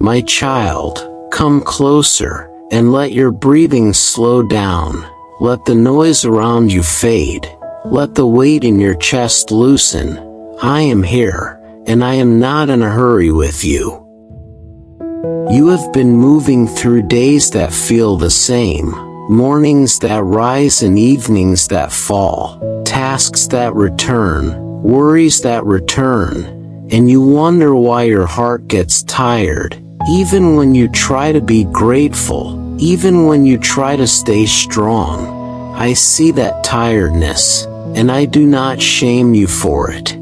My child, come closer, and let your breathing slow down. Let the noise around you fade. Let the weight in your chest loosen. I am here, and I am not in a hurry with you. You have been moving through days that feel the same, mornings that rise and evenings that fall, tasks that return, worries that return, and you wonder why your heart gets tired, even when you try to be grateful, even when you try to stay strong. I see that tiredness, and I do not shame you for it.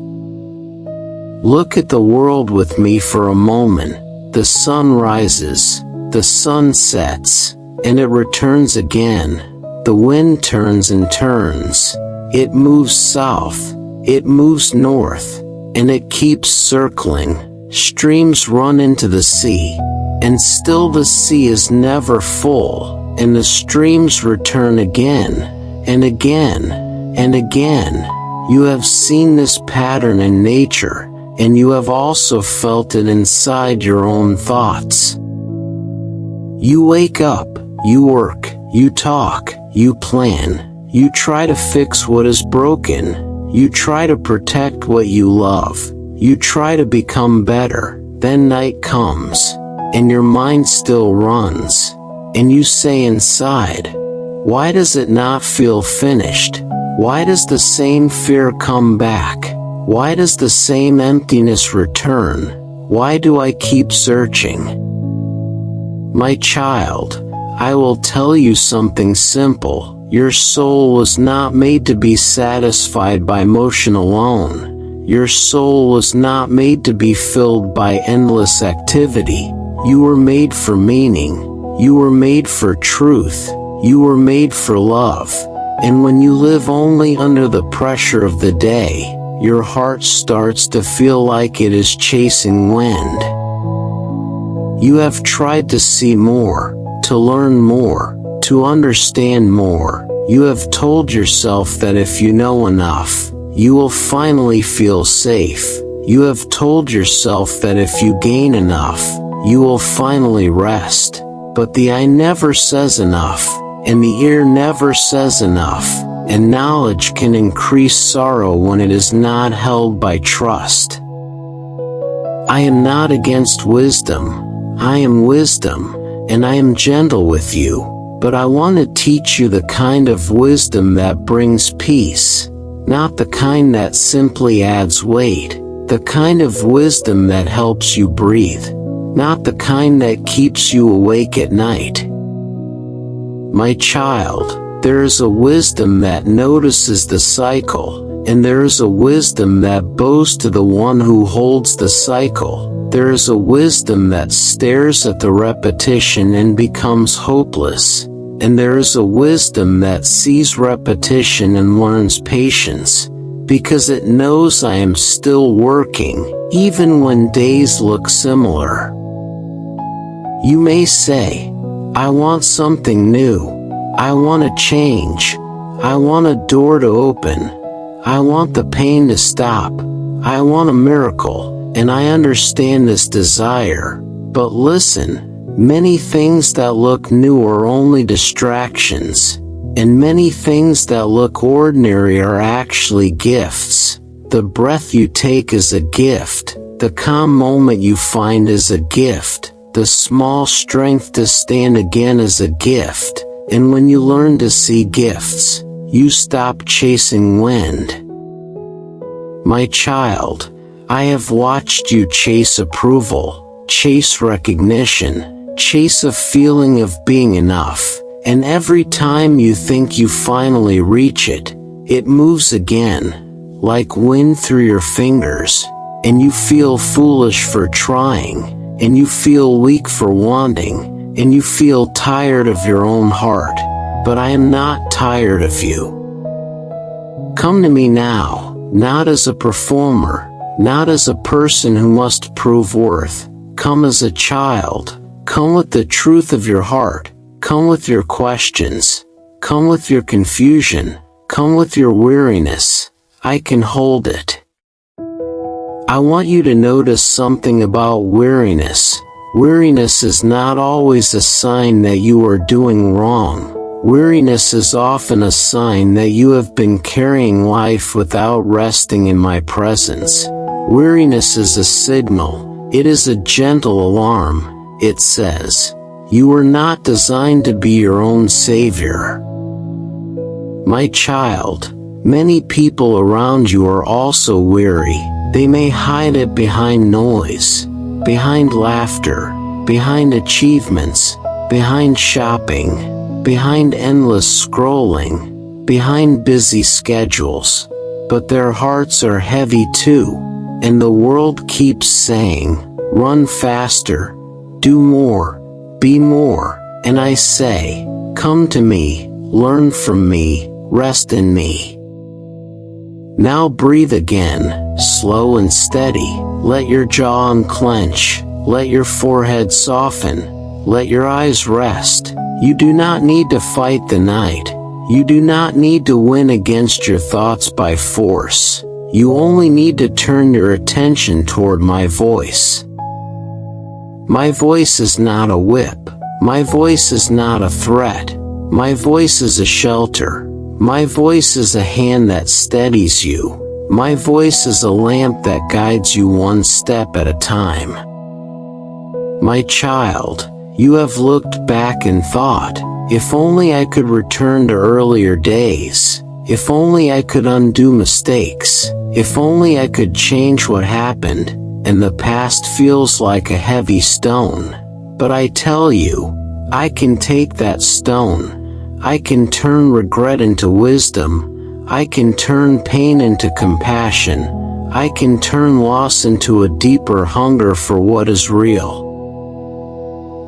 Look at the world with me for a moment. The sun rises, the sun sets, and it returns again. The wind turns and turns. It moves south, it moves north, and it keeps circling. Streams run into the sea, and still the sea is never full, and the streams return again, and again, and again. You have seen this pattern in nature, and you have also felt it inside your own thoughts. You wake up, you work, you talk, you plan, you try to fix what is broken, you try to protect what you love, you try to become better. Then night comes, and your mind still runs, and you say inside, why does it not feel finished? Why does the same fear come back? Why does the same emptiness return? Why do I keep searching? My child, I will tell you something simple. Your soul was not made to be satisfied by motion alone. Your soul was not made to be filled by endless activity. You were made for meaning. You were made for truth. You were made for love. And when you live only under the pressure of the day, your heart starts to feel like it is chasing wind. You have tried to see more, to learn more, to understand more. You have told yourself that if you know enough, you will finally feel safe. You have told yourself that if you gain enough, you will finally rest. But the eye never says enough, and the ear never says enough. And knowledge can increase sorrow when it is not held by trust. I am not against wisdom. I am wisdom, and I am gentle with you, but I want to teach you the kind of wisdom that brings peace, not the kind that simply adds weight, the kind of wisdom that helps you breathe, not the kind that keeps you awake at night. My child, there is a wisdom that notices the cycle, and there is a wisdom that bows to the one who holds the cycle. There is a wisdom that stares at the repetition and becomes hopeless, and there is a wisdom that sees repetition and learns patience, because it knows I am still working, even when days look similar. You may say, I want something new. I want a change. I want a door to open. I want the pain to stop. I want a miracle, and I understand this desire. But listen, many things that look new are only distractions, and many things that look ordinary are actually gifts. The breath you take is a gift. The calm moment you find is a gift. The small strength to stand again is a gift. And when you learn to see gifts, you stop chasing wind. My child, I have watched you chase approval, chase recognition, chase a feeling of being enough, and every time you think you finally reach it, it moves again, like wind through your fingers, and you feel foolish for trying, and you feel weak for wanting, and you feel tired of your own heart, but I am not tired of you. Come to me now, not as a performer, not as a person who must prove worth. Come as a child. Come with the truth of your heart. Come with your questions. Come with your confusion. Come with your weariness. I can hold it. I want you to notice something about weariness. Weariness is not always a sign that you are doing wrong. Weariness is often a sign that you have been carrying life without resting in my presence. Weariness is a signal. It is a gentle alarm. It says, you are not designed to be your own savior. My child, many people around you are also weary. They may hide it behind noise, behind laughter, behind achievements, behind shopping, behind endless scrolling, behind busy schedules. But their hearts are heavy too, and the world keeps saying, run faster, do more, be more, and I say, come to me, learn from me, rest in me. Now breathe again, slow and steady. Let your jaw unclench. Let your forehead soften. Let your eyes rest. You do not need to fight the night. You do not need to win against your thoughts by force. You only need to turn your attention toward my voice. My voice is not a whip. My voice is not a threat. My voice is a shelter. My voice is a hand that steadies you. My voice is a lamp that guides you one step at a time. My child, you have looked back and thought, if only I could return to earlier days. If only I could undo mistakes. If only I could change what happened, and the past feels like a heavy stone. But I tell you, I can take that stone. I can turn regret into wisdom. I can turn pain into compassion. I can turn loss into a deeper hunger for what is real.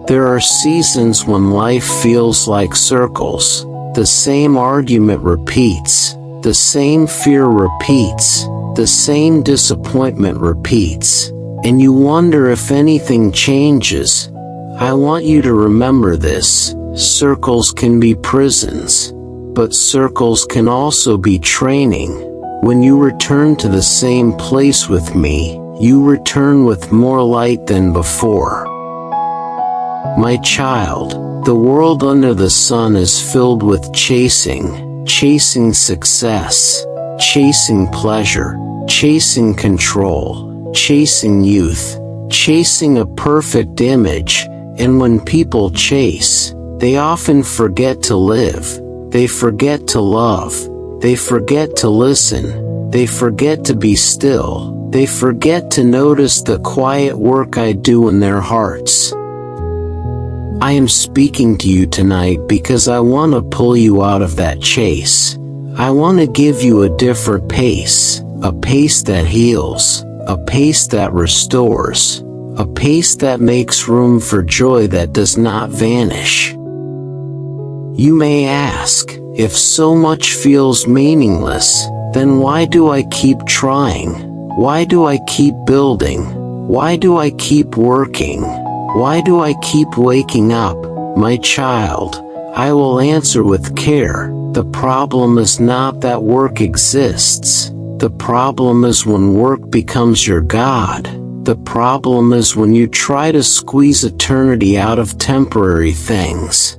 There are seasons when life feels like circles. The same argument repeats. The same fear repeats. The same disappointment repeats. And you wonder if anything changes. I want you to remember this. Circles can be prisons, but circles can also be training. When you return to the same place with me, you return with more light than before. My child, the world under the sun is filled with chasing success, chasing pleasure, chasing control, chasing youth, chasing a perfect image, and when people chase, they often forget to live, they forget to love, they forget to listen, they forget to be still, they forget to notice the quiet work I do in their hearts. I am speaking to you tonight because I want to pull you out of that chase. I want to give you a different pace, a pace that heals, a pace that restores, a pace that makes room for joy that does not vanish. You may ask, if so much feels meaningless, then why do I keep trying? Why do I keep building? Why do I keep working? Why do I keep waking up? My child, I will answer with care. The problem is not that work exists. The problem is when work becomes your God. The problem is when you try to squeeze eternity out of temporary things.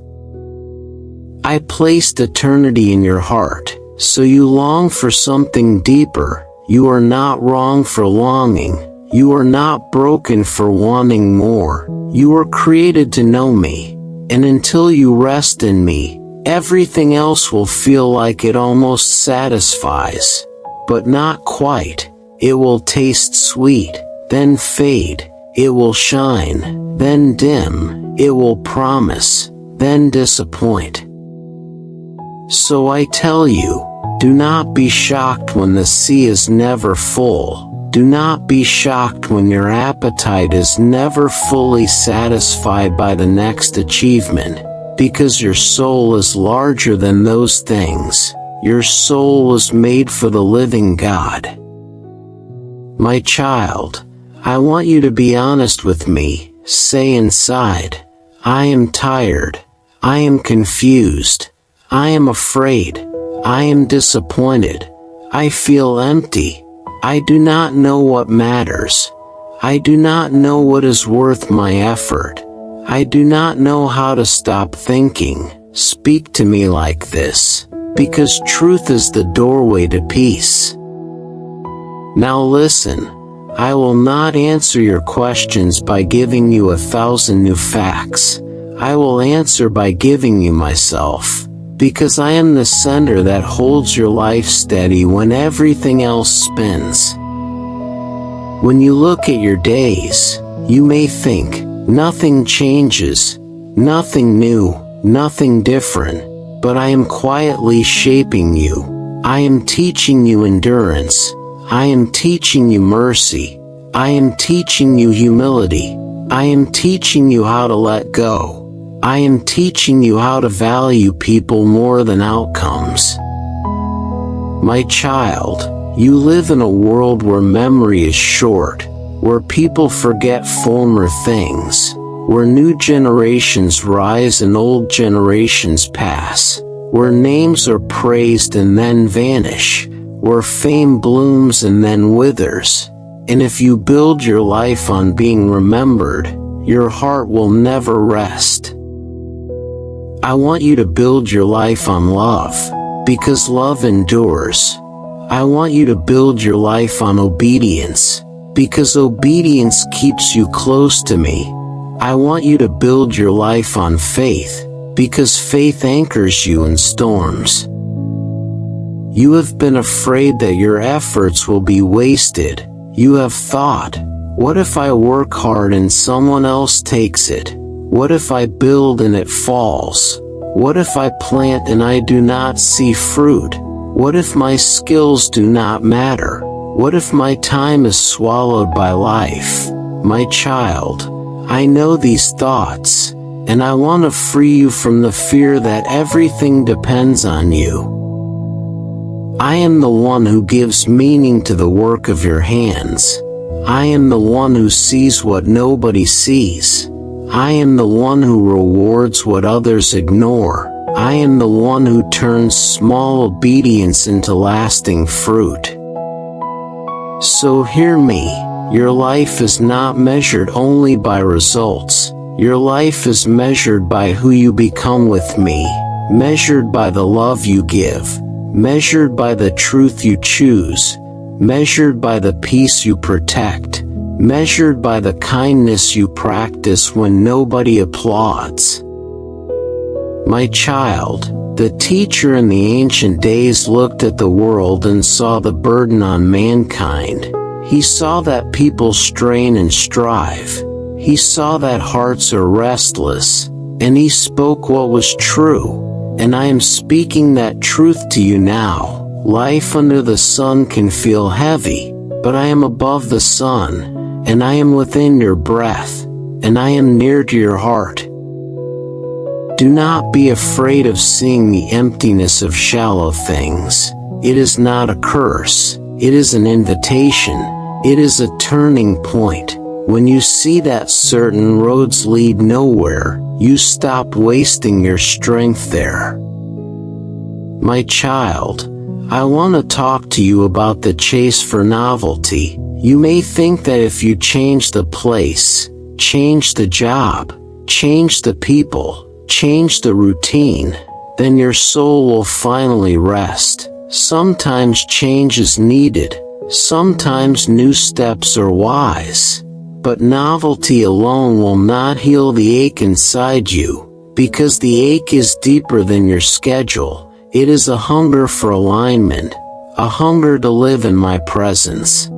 I placed eternity in your heart, so you long for something deeper. You are not wrong for longing. You are not broken for wanting more. You were created to know me, and until you rest in me, everything else will feel like it almost satisfies, but not quite. It will taste sweet, then fade. It will shine, then dim. It will promise, then disappoint. So I tell you, do not be shocked when the sea is never full. Do not be shocked when your appetite is never fully satisfied by the next achievement, because your soul is larger than those things. Your soul was made for the living God. My child, I want you to be honest with me. Say inside, I am tired. I am confused. I am afraid. I am disappointed. I feel empty. I do not know what matters. I do not know what is worth my effort. I do not know how to stop thinking. Speak to me like this, because truth is the doorway to peace. Now listen, I will not answer your questions by giving you 1,000 new facts. I will answer by giving you myself, because I am the center that holds your life steady when everything else spins. When you look at your days, you may think, nothing changes, nothing new, nothing different, but I am quietly shaping you. I am teaching you endurance. I am teaching you mercy. I am teaching you humility. I am teaching you how to let go. I am teaching you how to value people more than outcomes. My child, you live in a world where memory is short, where people forget former things, where new generations rise and old generations pass, where names are praised and then vanish, where fame blooms and then withers. And if you build your life on being remembered, your heart will never rest. I want you to build your life on love, because love endures. I want you to build your life on obedience, because obedience keeps you close to me. I want you to build your life on faith, because faith anchors you in storms. You have been afraid that your efforts will be wasted. You have thought, what if I work hard and someone else takes it? What if I build and it falls? What if I plant and I do not see fruit? What if my skills do not matter? What if my time is swallowed by life? My child, I know these thoughts, and I want to free you from the fear that everything depends on you. I am the one who gives meaning to the work of your hands. I am the one who sees what nobody sees. I am the one who rewards what others ignore. I am the one who turns small obedience into lasting fruit. So hear me, your life is not measured only by results. Your life is measured by who you become with me, measured by the love you give, measured by the truth you choose, measured by the peace you protect, measured by the kindness you practice when nobody applauds. My child, the teacher in the ancient days looked at the world and saw the burden on mankind. He saw that people strain and strive. He saw that hearts are restless, and he spoke what was true. And I am speaking that truth to you now. Life under the sun can feel heavy, but I am above the sun, and I am within your breath, and I am near to your heart. Do not be afraid of seeing the emptiness of shallow things. It is not a curse. It is an invitation. It is a turning point. When you see that certain roads lead nowhere, you stop wasting your strength there. My child, I want to talk to you about the chase for novelty. You may think that if you change the place, change the job, change the people, change the routine, then your soul will finally rest. Sometimes change is needed. Sometimes new steps are wise. But novelty alone will not heal the ache inside you, because the ache is deeper than your schedule. It is a hunger for alignment, a hunger to live in my presence.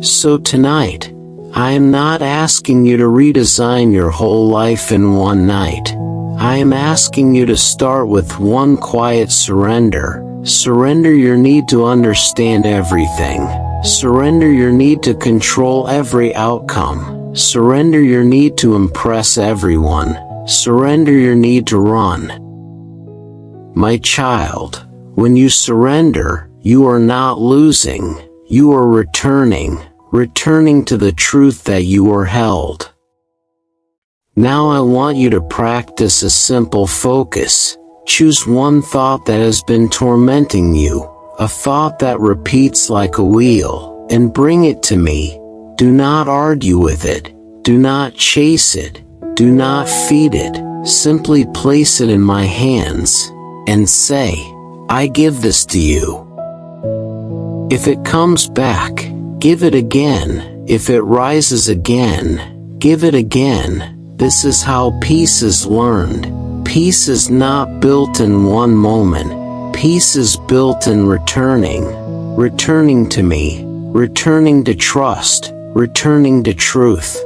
So tonight, I am not asking you to redesign your whole life in one night. I am asking you to start with one quiet surrender. Surrender your need to understand everything. Surrender your need to control every outcome. Surrender your need to impress everyone. Surrender your need to run. My child, when you surrender, you are not losing. You are returning to the truth that you were held. Now I want you to practice a simple focus. Choose one thought that has been tormenting you, a thought that repeats like a wheel, and bring it to me. Do not argue with it. Do not chase it. Do not feed it. Simply place it in my hands and say, I give this to you. If it comes back, give it again. If it rises again, give it again. This is how peace is learned. Peace is not built in one moment. Peace is built in returning. Returning to me. Returning to trust. Returning to truth.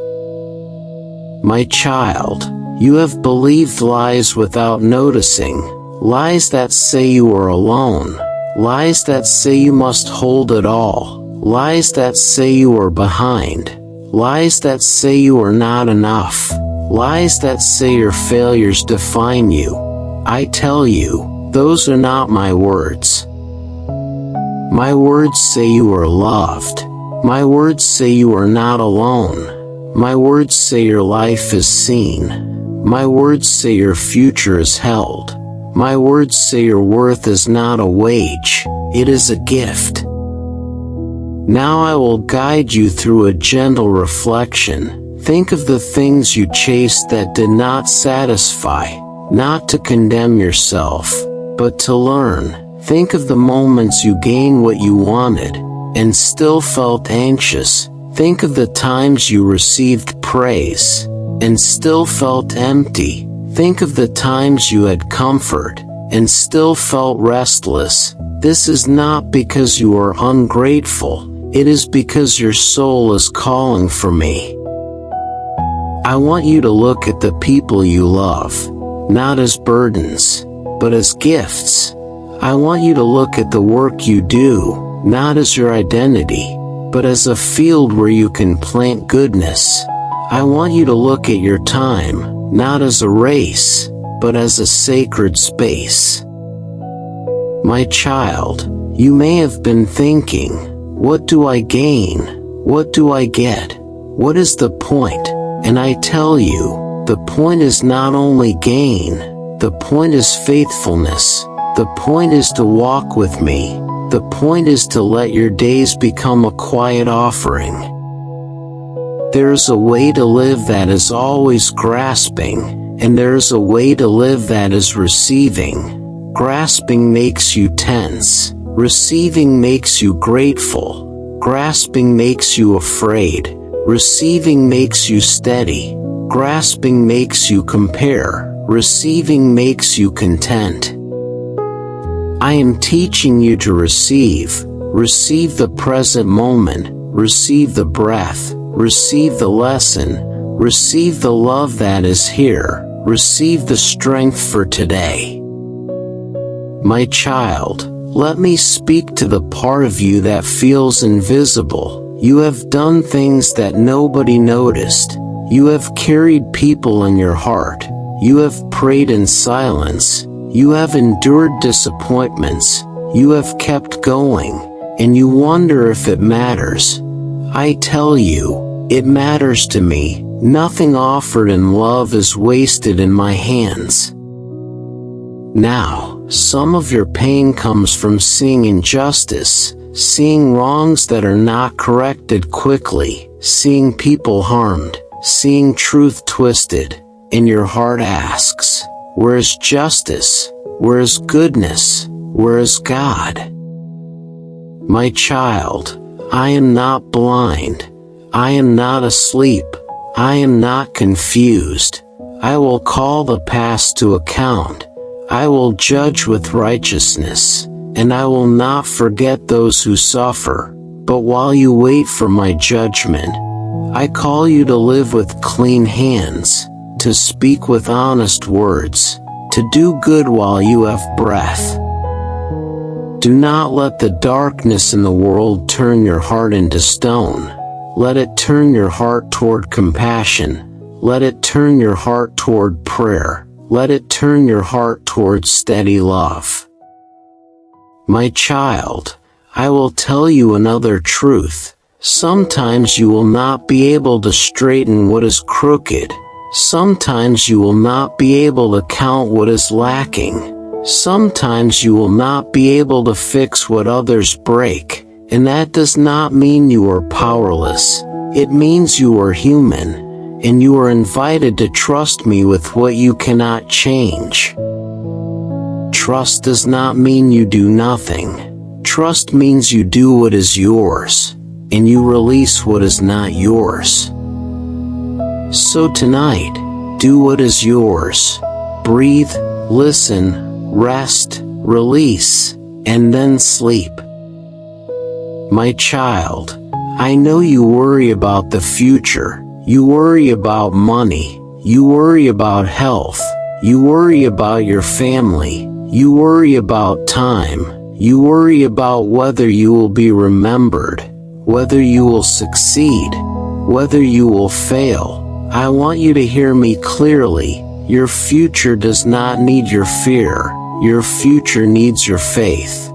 My child, you have believed lies without noticing. Lies that say you are alone. Lies that say you must hold it all. Lies that say you are behind. Lies that say you are not enough. Lies that say your failures define you. I tell you, those are not my words. My words say you are loved. My words say you are not alone. My words say your life is seen. My words say your future is held. My words say your worth is not a wage, it is a gift. Now I will guide you through a gentle reflection. Think of the things you chased that did not satisfy, not to condemn yourself, but to learn. Think of the moments you gained what you wanted, and still felt anxious. Think of the times you received praise, and still felt empty. Think of the times you had comfort, and still felt restless. This is not because you are ungrateful, it is because your soul is calling for me. I want you to look at the people you love, not as burdens, but as gifts. I want you to look at the work you do, not as your identity, but as a field where you can plant goodness. I want you to look at your time, not as a race, but as a sacred space. My child, you may have been thinking, what do I gain? What do I get? What is the point? And I tell you, the point is not only gain, the point is faithfulness. The point is to walk with me. The point is to let your days become a quiet offering. There's a way to live that is always grasping, and there's a way to live that is receiving. Grasping makes you tense. Receiving makes you grateful. Grasping makes you afraid. Receiving makes you steady. Grasping makes you compare. Receiving makes you content. I am teaching you to receive. Receive the present moment. Receive the breath. Receive the lesson. Receive the love that is here. Receive the strength for today. My child, let me speak to the part of you that feels invisible. You have done things that nobody noticed. You have carried people in your heart. You have prayed in silence. You have endured disappointments. You have kept going, and you wonder if it matters. I tell you, it matters to me. Nothing offered in love is wasted in my hands. Now, some of your pain comes from seeing injustice, seeing wrongs that are not corrected quickly, seeing people harmed, seeing truth twisted, and your heart asks, where is justice? Where is goodness? Where is God? My child, I am not blind. I am not asleep. I am not confused. I will call the past to account. I will judge with righteousness, and I will not forget those who suffer. But while you wait for my judgment, I call you to live with clean hands, to speak with honest words, to do good while you have breath. Do not let the darkness in the world turn your heart into stone. Let it turn your heart toward compassion. Let it turn your heart toward prayer. Let it turn your heart toward steady love. My child, I will tell you another truth. Sometimes you will not be able to straighten what is crooked. Sometimes you will not be able to count what is lacking. Sometimes you will not be able to fix what others break, and that does not mean you are powerless. It means you are human, and you are invited to trust me with what you cannot change. Trust does not mean you do nothing. Trust means you do what is yours, and you release what is not yours. So tonight, do what is yours. Breathe, listen, rest, release, and then sleep. My child, I know you worry about the future. You worry about money. You worry about health. You worry about your family. You worry about time. You worry about whether you will be remembered, whether you will succeed, whether you will fail. I want you to hear me clearly. Your future does not need your fear. Your future needs your faith.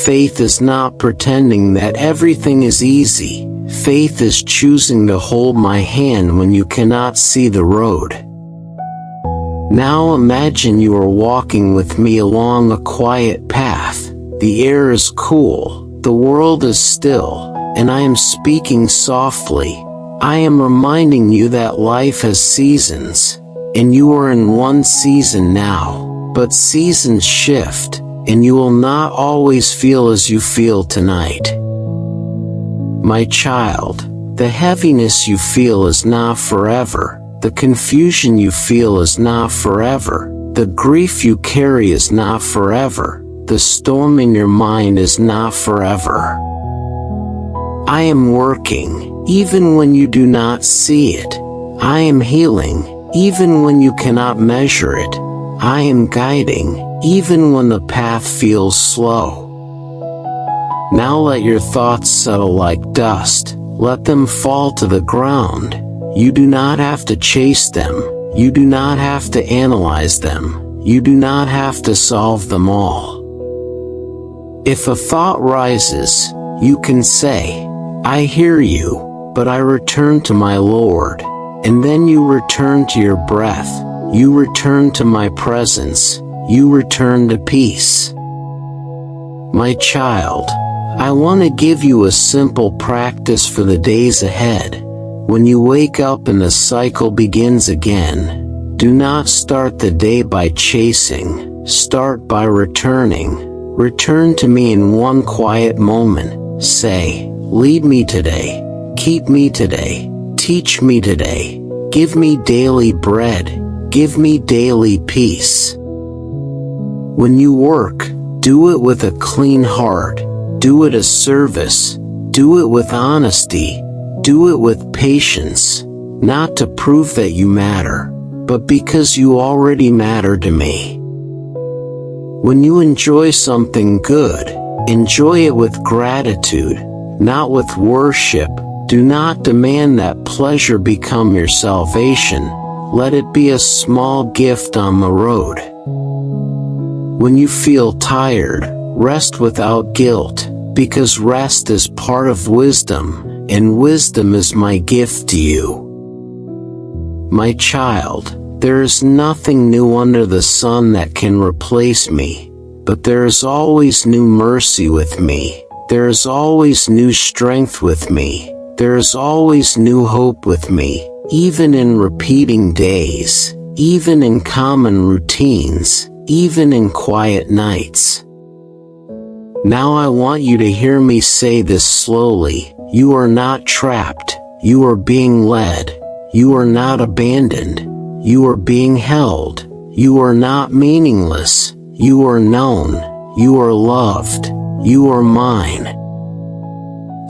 Faith is not pretending that everything is easy. Faith is choosing to hold my hand when you cannot see the road. Now imagine you are walking with me along a quiet path. The air is cool, the world is still, and I am speaking softly. I am reminding you that life has seasons, and you are in one season now, but seasons shift, and you will not always feel as you feel tonight. My child, the heaviness you feel is not forever. The confusion you feel is not forever. The grief you carry is not forever. The storm in your mind is not forever. I am working, even when you do not see it. I am healing, even when you cannot measure it. I am guiding, even when the path feels slow. Now let your thoughts settle like dust. Let them fall to the ground. You do not have to chase them. You do not have to analyze them. You do not have to solve them all. If a thought rises, you can say, I hear you, but I return to my Lord. And then you return to your breath. You return to my presence. You return to peace. My child, I want to give you a simple practice for the days ahead. When you wake up and the cycle begins again, do not start the day by chasing. Start by returning. Return to me in one quiet moment. Say, lead me today. Keep me today. Teach me today. Give me daily bread. Give me daily peace. When you work, do it with a clean heart. Do it as service. Do it with honesty. Do it with patience. Not to prove that you matter, but because you already matter to me. When you enjoy something good, enjoy it with gratitude, not with worship. Do not demand that pleasure become your salvation. Let it be a small gift on the road. When you feel tired, rest without guilt, because rest is part of wisdom, and wisdom is my gift to you. My child, there is nothing new under the sun that can replace me, but there is always new mercy with me. There is always new strength with me. There is always new hope with me, even in repeating days, even in common routines, even in quiet nights. Now I want you to hear me say this slowly. You are not trapped. You are being led. You are not abandoned. You are being held. You are not meaningless. You are known. You are loved. You are mine.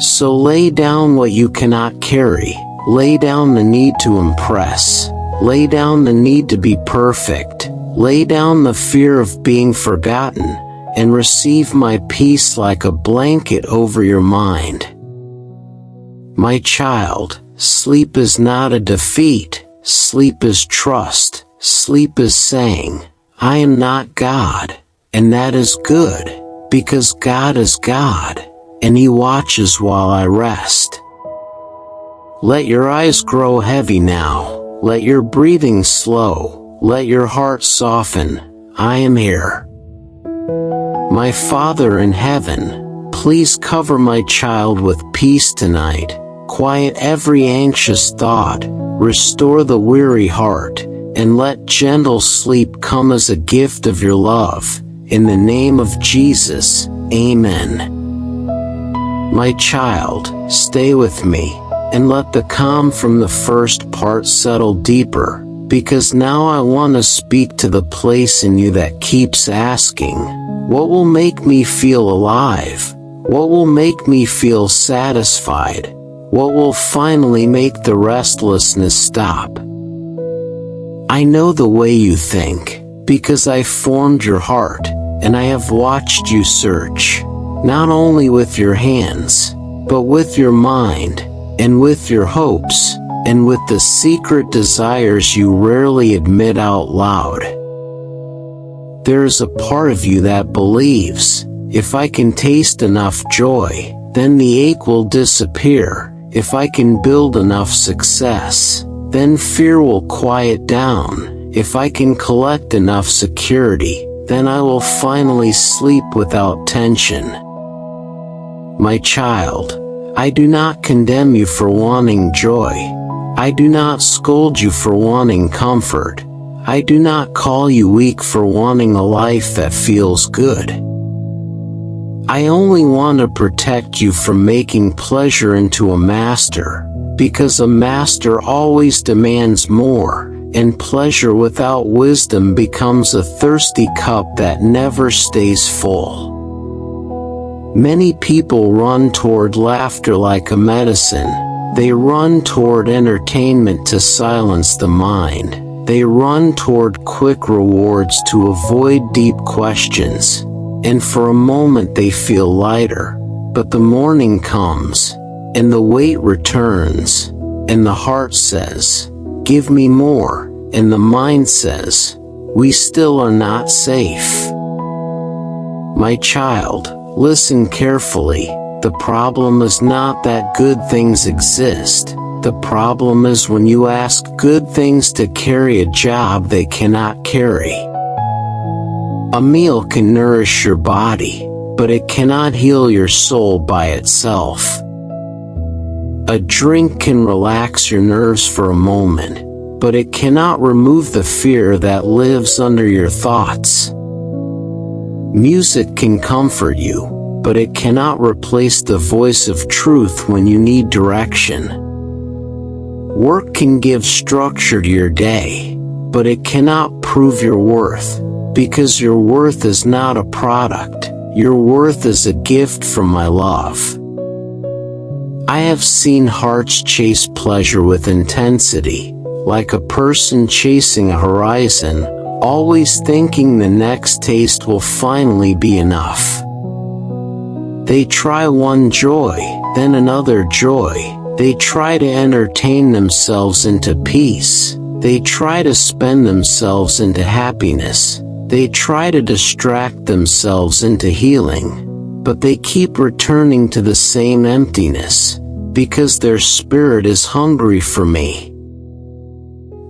So lay down what you cannot carry. Lay down the need to impress. Lay down the need to be perfect. Lay down the fear of being forgotten, and receive my peace like a blanket over your mind. My child, sleep is not a defeat. Sleep is trust. Sleep is saying, I am not God, and that is good, because God is God, and He watches while I rest. Let your eyes grow heavy now. Let your breathing slow. Let your heart soften. I am here. My Father in heaven, please cover my child with peace tonight, quiet every anxious thought, restore the weary heart, and let gentle sleep come as a gift of your love. In the name of Jesus, Amen. My child, stay with me, and let the calm from the first part settle deeper, because now I want to speak to the place in you that keeps asking, what will make me feel alive? What will make me feel satisfied? What will finally make the restlessness stop? I know the way you think, because I formed your heart, and I have watched you search, not only with your hands, but with your mind, and with your hopes, and with the secret desires you rarely admit out loud. There is a part of you that believes, if I can taste enough joy, then the ache will disappear. If I can build enough success, then fear will quiet down. If I can collect enough security, then I will finally sleep without tension. My child, I do not condemn you for wanting joy. I do not scold you for wanting comfort. I do not call you weak for wanting a life that feels good. I only want to protect you from making pleasure into a master, because a master always demands more, and pleasure without wisdom becomes a thirsty cup that never stays full. Many people run toward laughter like a medicine. They run toward entertainment to silence the mind. They run toward quick rewards to avoid deep questions. And for a moment they feel lighter, but the morning comes, and the weight returns, and the heart says, give me more, and the mind says, we still are not safe. My child, listen carefully. The problem is not that good things exist. The problem is when you ask good things to carry a job they cannot carry. A meal can nourish your body, but it cannot heal your soul by itself. A drink can relax your nerves for a moment, but it cannot remove the fear that lives under your thoughts. Music can comfort you, but it cannot replace the voice of truth when you need direction. Work can give structure to your day, but it cannot prove your worth. Because your worth is not a product, your worth is a gift from my love. I have seen hearts chase pleasure with intensity, like a person chasing a horizon, always thinking the next taste will finally be enough. They try one joy, then another joy. They try to entertain themselves into peace. They try to spend themselves into happiness. They try to distract themselves into healing, but they keep returning to the same emptiness, because their spirit is hungry for me.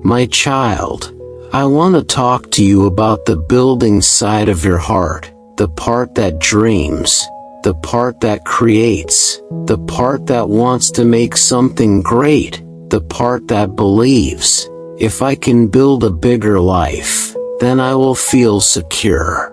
My child, I want to talk to you about the building side of your heart, the part that dreams, the part that creates, the part that wants to make something great, the part that believes, if I can build a bigger life, then I will feel secure.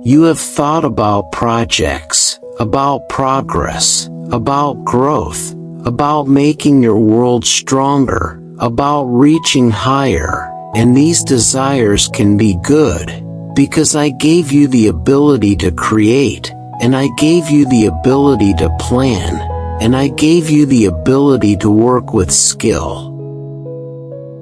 You have thought about projects, about progress, about growth, about making your world stronger, about reaching higher, and these desires can be good, because I gave you the ability to create, and I gave you the ability to plan, and I gave you the ability to work with skill.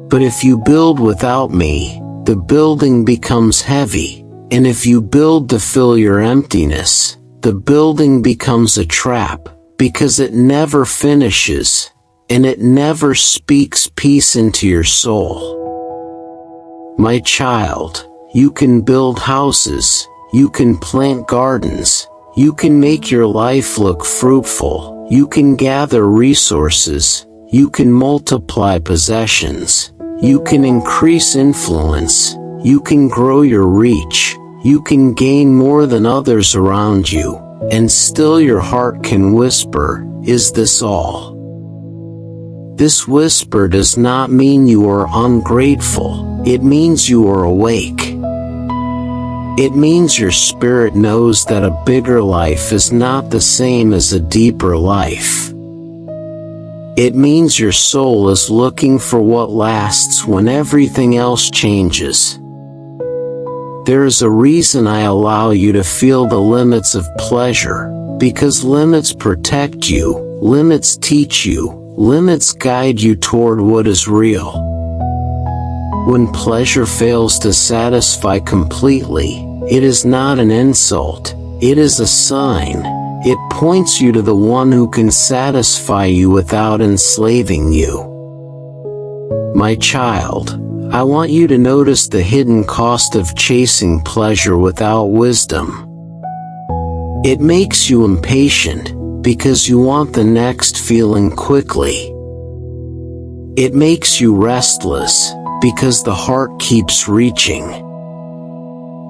But if you build without me, the building becomes heavy, and if you build to fill your emptiness, the building becomes a trap, because it never finishes, and it never speaks peace into your soul. My child, you can build houses, you can plant gardens, you can make your life look fruitful, you can gather resources, you can multiply possessions, you can increase influence, you can grow your reach, you can gain more than others around you, and still your heart can whisper, "Is this all?" This whisper does not mean you are ungrateful, it means you are awake. It means your spirit knows that a bigger life is not the same as a deeper life. It means your soul is looking for what lasts when everything else changes. There is a reason I allow you to feel the limits of pleasure, because limits protect you, limits teach you, limits guide you toward what is real. When pleasure fails to satisfy completely, it is not an insult, it is a sign. It points you to the one who can satisfy you without enslaving you. My child, I want you to notice the hidden cost of chasing pleasure without wisdom. It makes you impatient, because you want the next feeling quickly. It makes you restless, because the heart keeps reaching.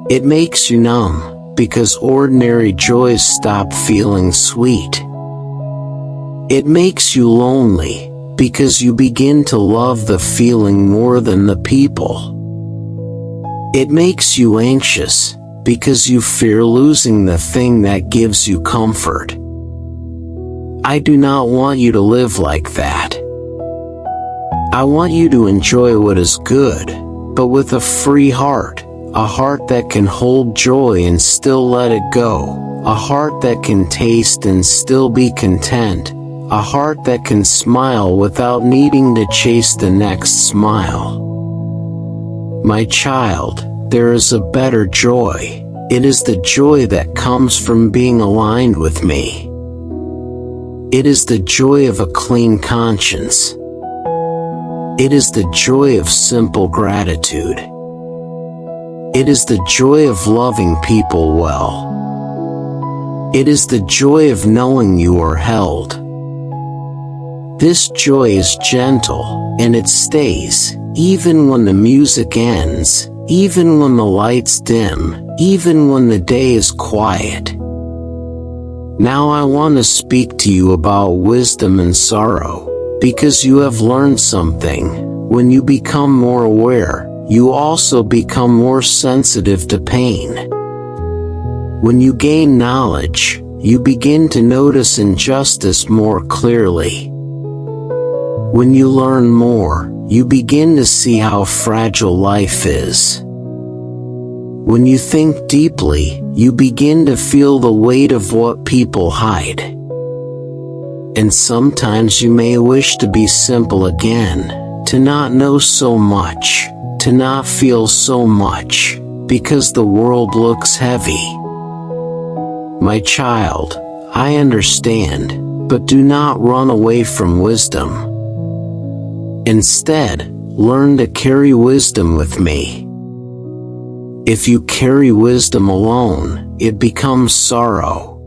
It makes you numb, because ordinary joys stop feeling sweet. It makes you lonely, because you begin to love the feeling more than the people. It makes you anxious, because you fear losing the thing that gives you comfort. I do not want you to live like that. I want you to enjoy what is good, but with a free heart, a heart that can hold joy and still let it go, a heart that can taste and still be content, a heart that can smile without needing to chase the next smile. My child, there is a better joy. It is the joy that comes from being aligned with me. It is the joy of a clean conscience. It is the joy of simple gratitude. It is the joy of loving people well. It is the joy of knowing you are held. This joy is gentle, and it stays, even when the music ends, even when the lights dim, even when the day is quiet. Now I want to speak to you about wisdom and sorrow, because you have learned something. When you become more aware, you also become more sensitive to pain. When you gain knowledge, you begin to notice injustice more clearly. When you learn more, you begin to see how fragile life is. When you think deeply, you begin to feel the weight of what people hide. And sometimes you may wish to be simple again, to not know so much, to not feel so much, because the world looks heavy. My child, I understand, but do not run away from wisdom. Instead, learn to carry wisdom with me. If you carry wisdom alone, it becomes sorrow.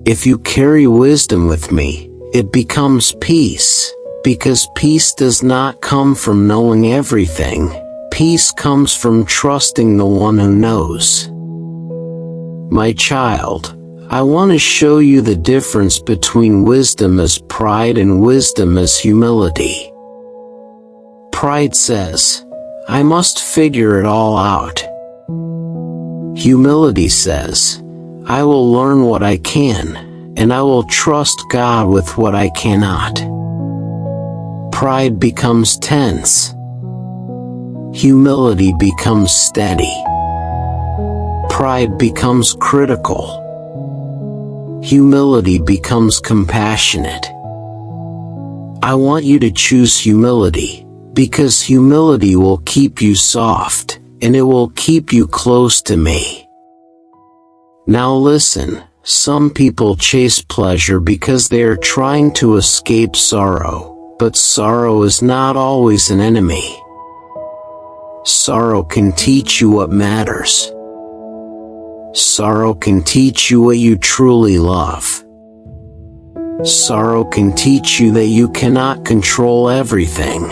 If you carry wisdom with me, it becomes peace, because peace does not come from knowing everything. Peace comes from trusting the one who knows. My child, I want to show you the difference between wisdom as pride and wisdom as humility. Pride says, I must figure it all out. Humility says, I will learn what I can, and I will trust God with what I cannot. Pride becomes tense. Humility becomes steady. Pride becomes critical. Humility becomes compassionate. I want you to choose humility, because humility will keep you soft, and it will keep you close to me. Now listen, some people chase pleasure because they are trying to escape sorrow, but sorrow is not always an enemy. Sorrow can teach you what matters. Sorrow can teach you what you truly love. Sorrow can teach you that you cannot control everything.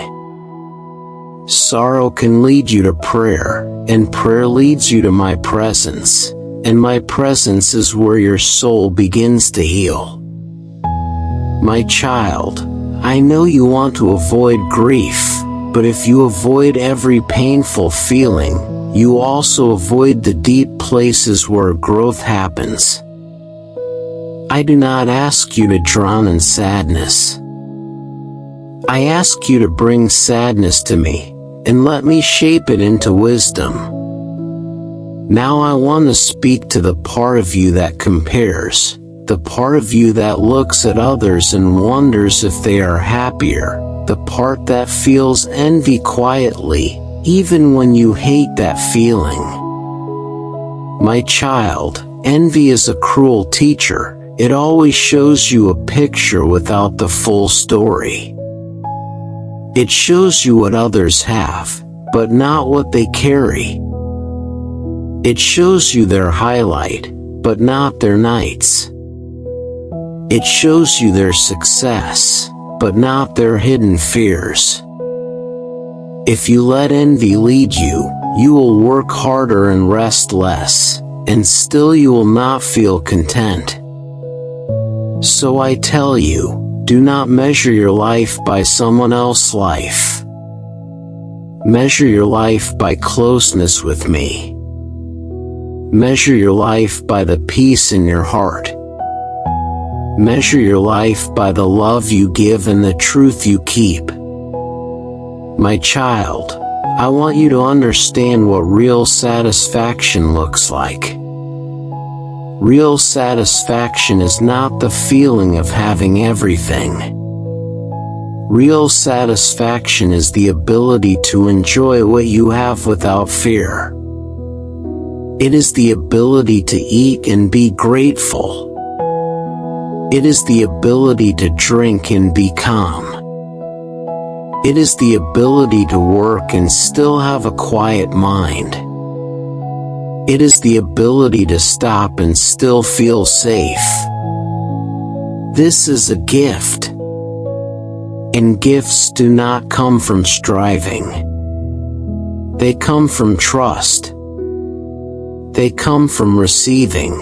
Sorrow can lead you to prayer, and prayer leads you to my presence, and my presence is where your soul begins to heal. My child, I know you want to avoid grief, but if you avoid every painful feeling, you also avoid the deep places where growth happens. I do not ask you to drown in sadness. I ask you to bring sadness to me, and let me shape it into wisdom. Now I want to speak to the part of you that compares, the part of you that looks at others and wonders if they are happier, the part that feels envy quietly, even when you hate that feeling. My child, envy is a cruel teacher. It always shows you a picture without the full story. It shows you what others have, but not what they carry. It shows you their highlight, but not their nights. It shows you their success, but not their hidden fears. If you let envy lead you, you will work harder and rest less, and still you will not feel content. So I tell you, do not measure your life by someone else's life. Measure your life by closeness with me. Measure your life by the peace in your heart. Measure your life by the love you give and the truth you keep. My child, I want you to understand what real satisfaction looks like. Real satisfaction is not the feeling of having everything. Real satisfaction is the ability to enjoy what you have without fear. It is the ability to eat and be grateful. It is the ability to drink and be calm. It is the ability to work and still have a quiet mind. It is the ability to stop and still feel safe. This is a gift. And gifts do not come from striving. They come from trust. They come from receiving.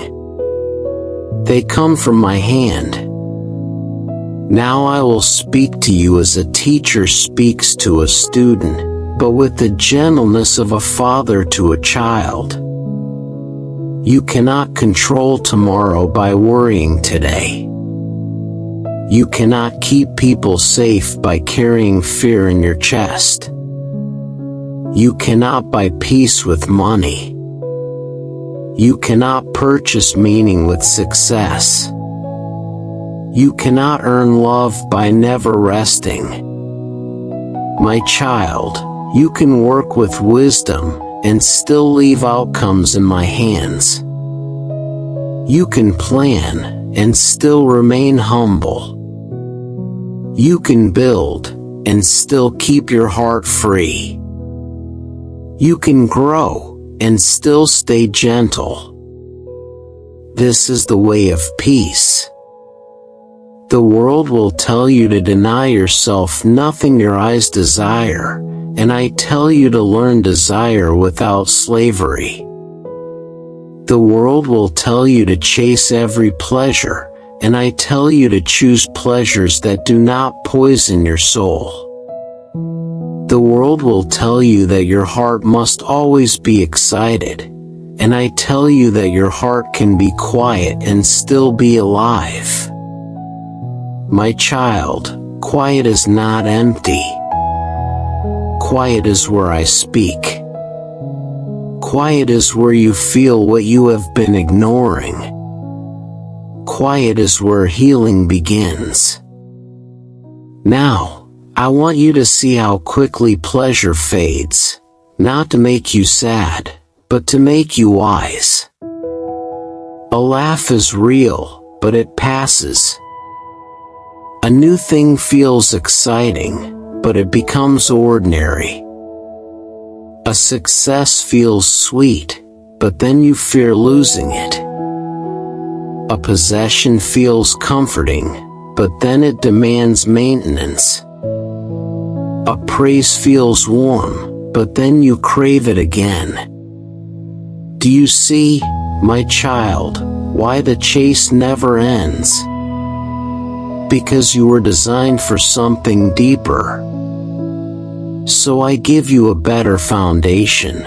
They come from my hand. Now I will speak to you as a teacher speaks to a student, but with the gentleness of a father to a child. You cannot control tomorrow by worrying today. You cannot keep people safe by carrying fear in your chest. You cannot buy peace with money. You cannot purchase meaning with success. You cannot earn love by never resting. My child, you can work with wisdom and still leave outcomes in my hands. You can plan and still remain humble. You can build and still keep your heart free. You can grow and still stay gentle. This is the way of peace. The world will tell you to deny yourself nothing your eyes desire, and I tell you to learn desire without slavery. The world will tell you to chase every pleasure, and I tell you to choose pleasures that do not poison your soul. The world will tell you that your heart must always be excited, and I tell you that your heart can be quiet and still be alive. My child, quiet is not empty. Quiet is where I speak. Quiet is where you feel what you have been ignoring. Quiet is where healing begins. Now, I want you to see how quickly pleasure fades, not to make you sad, but to make you wise. A laugh is real, but it passes. A new thing feels exciting, but it becomes ordinary. A success feels sweet, but then you fear losing it. A possession feels comforting, but then it demands maintenance. A praise feels warm, but then you crave it again. Do you see? My child, why the chase never ends. Because you were designed for something deeper. So I give you a better foundation.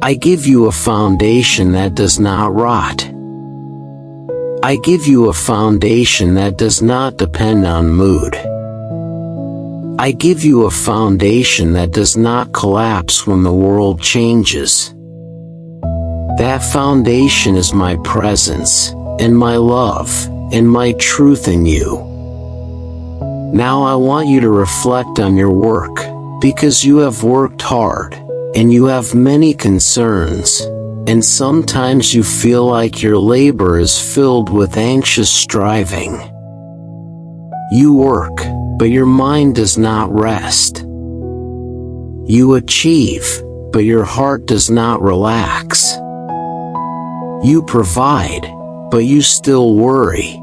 I give you a foundation that does not rot. I give you a foundation that does not depend on mood. I give you a foundation that does not collapse when the world changes. That foundation is my presence, and my love, and my truth in you. Now I want you to reflect on your work, because you have worked hard, and you have many concerns, and sometimes you feel like your labor is filled with anxious striving. You work, but your mind does not rest. You achieve, but your heart does not relax. You provide, but you still worry.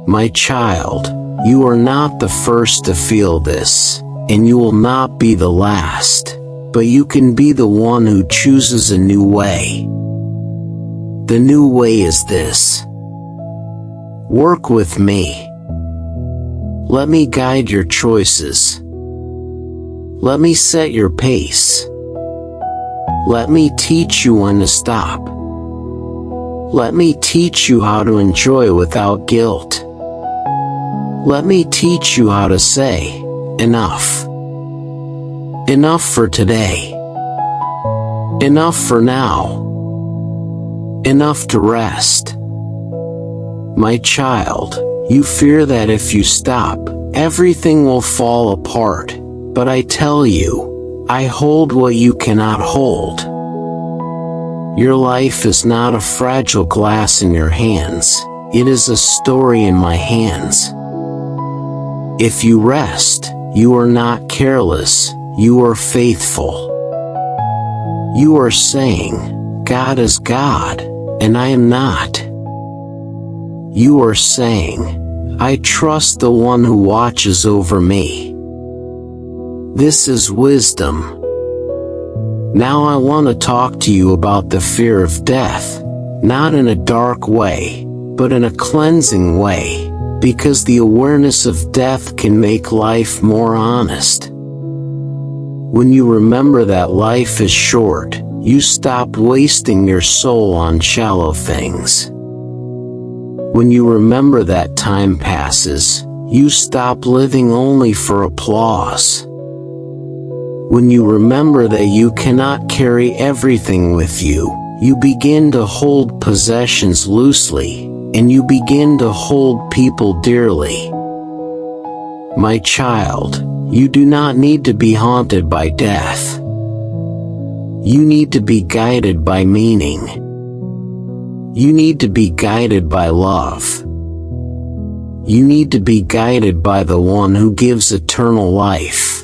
My child, you are not the first to feel this, and you will not be the last, but you can be the one who chooses a new way. The new way is this. Work with me. Let me guide your choices. Let me set your pace. Let me teach you when to stop. Let me teach you how to enjoy without guilt. Let me teach you how to say, enough. Enough for today. Enough for now. Enough to rest. My child, you fear that if you stop, everything will fall apart, but I tell you, I hold what you cannot hold. Your life is not a fragile glass in your hands, it is a story in my hands. If you rest, you are not careless, you are faithful. You are saying, God is God, and I am not. You are saying, I trust the one who watches over me. This is wisdom. Now I want to talk to you about the fear of death, not in a dark way, but in a cleansing way, because the awareness of death can make life more honest. When you remember that life is short, you stop wasting your soul on shallow things. When you remember that time passes, you stop living only for applause. When you remember that you cannot carry everything with you, you begin to hold possessions loosely, and you begin to hold people dearly. My child, you do not need to be haunted by death. You need to be guided by meaning. You need to be guided by love. You need to be guided by the one who gives eternal life.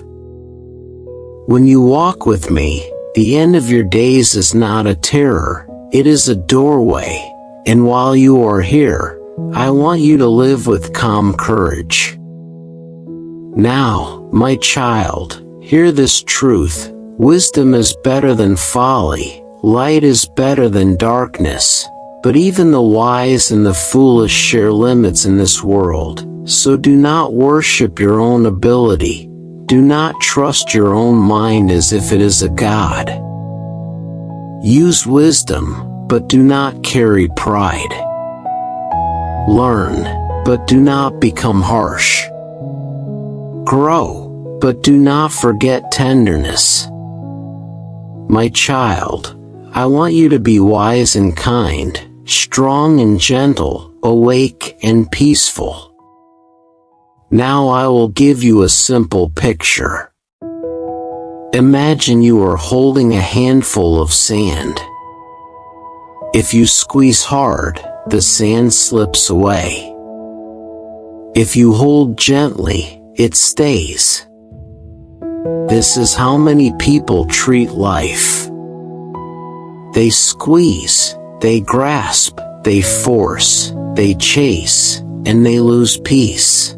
When you walk with me, the end of your days is not a terror, it is a doorway, and while you are here, I want you to live with calm courage. Now, my child, hear this truth. Wisdom is better than folly, light is better than darkness, but even the wise and the foolish share limits in this world, so do not worship your own ability, do not trust your own mind as if it is a god. Use wisdom, but do not carry pride. Learn, but do not become harsh. Grow, but do not forget tenderness. My child, I want you to be wise and kind, strong and gentle, awake and peaceful. Now I will give you a simple picture. Imagine you are holding a handful of sand. If you squeeze hard, the sand slips away. If you hold gently, it stays. This is how many people treat life. They squeeze, they grasp, they force, they chase, and they lose peace.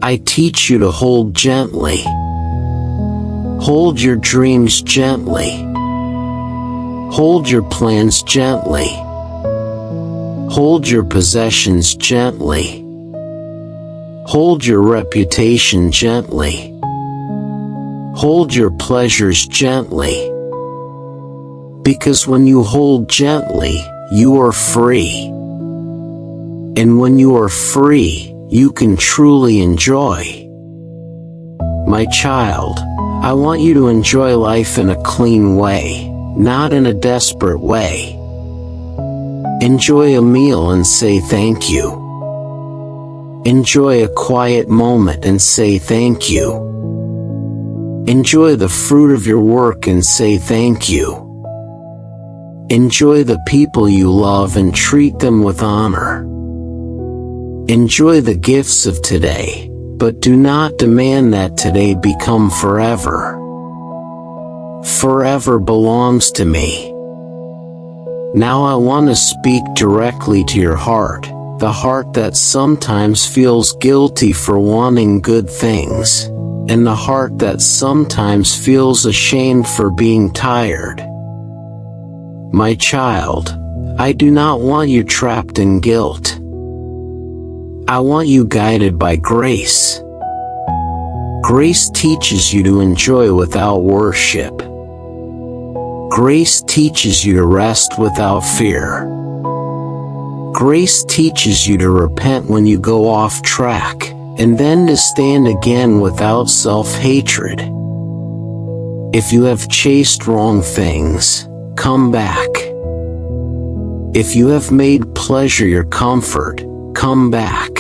I teach you to hold gently. Hold your dreams gently. Hold your plans gently. Hold your possessions gently. Hold your reputation gently. Hold your pleasures gently. Because when you hold gently, you are free. And when you are free, you can truly enjoy. My child, I want you to enjoy life in a clean way, not in a desperate way. Enjoy a meal and say thank you. Enjoy a quiet moment and say thank you. Enjoy the fruit of your work and say thank you. Enjoy the people you love and treat them with honor. Enjoy the gifts of today, but do not demand that today become forever. Forever belongs to me. Now I want to speak directly to your heart, the heart that sometimes feels guilty for wanting good things, and the heart that sometimes feels ashamed for being tired. My child, I do not want you trapped in guilt. I want you guided by grace. Grace teaches you to enjoy without worship. Grace teaches you to rest without fear. Grace teaches you to repent when you go off track, and then to stand again without self-hatred. If you have chased wrong things, come back. If you have made pleasure your comfort, come back.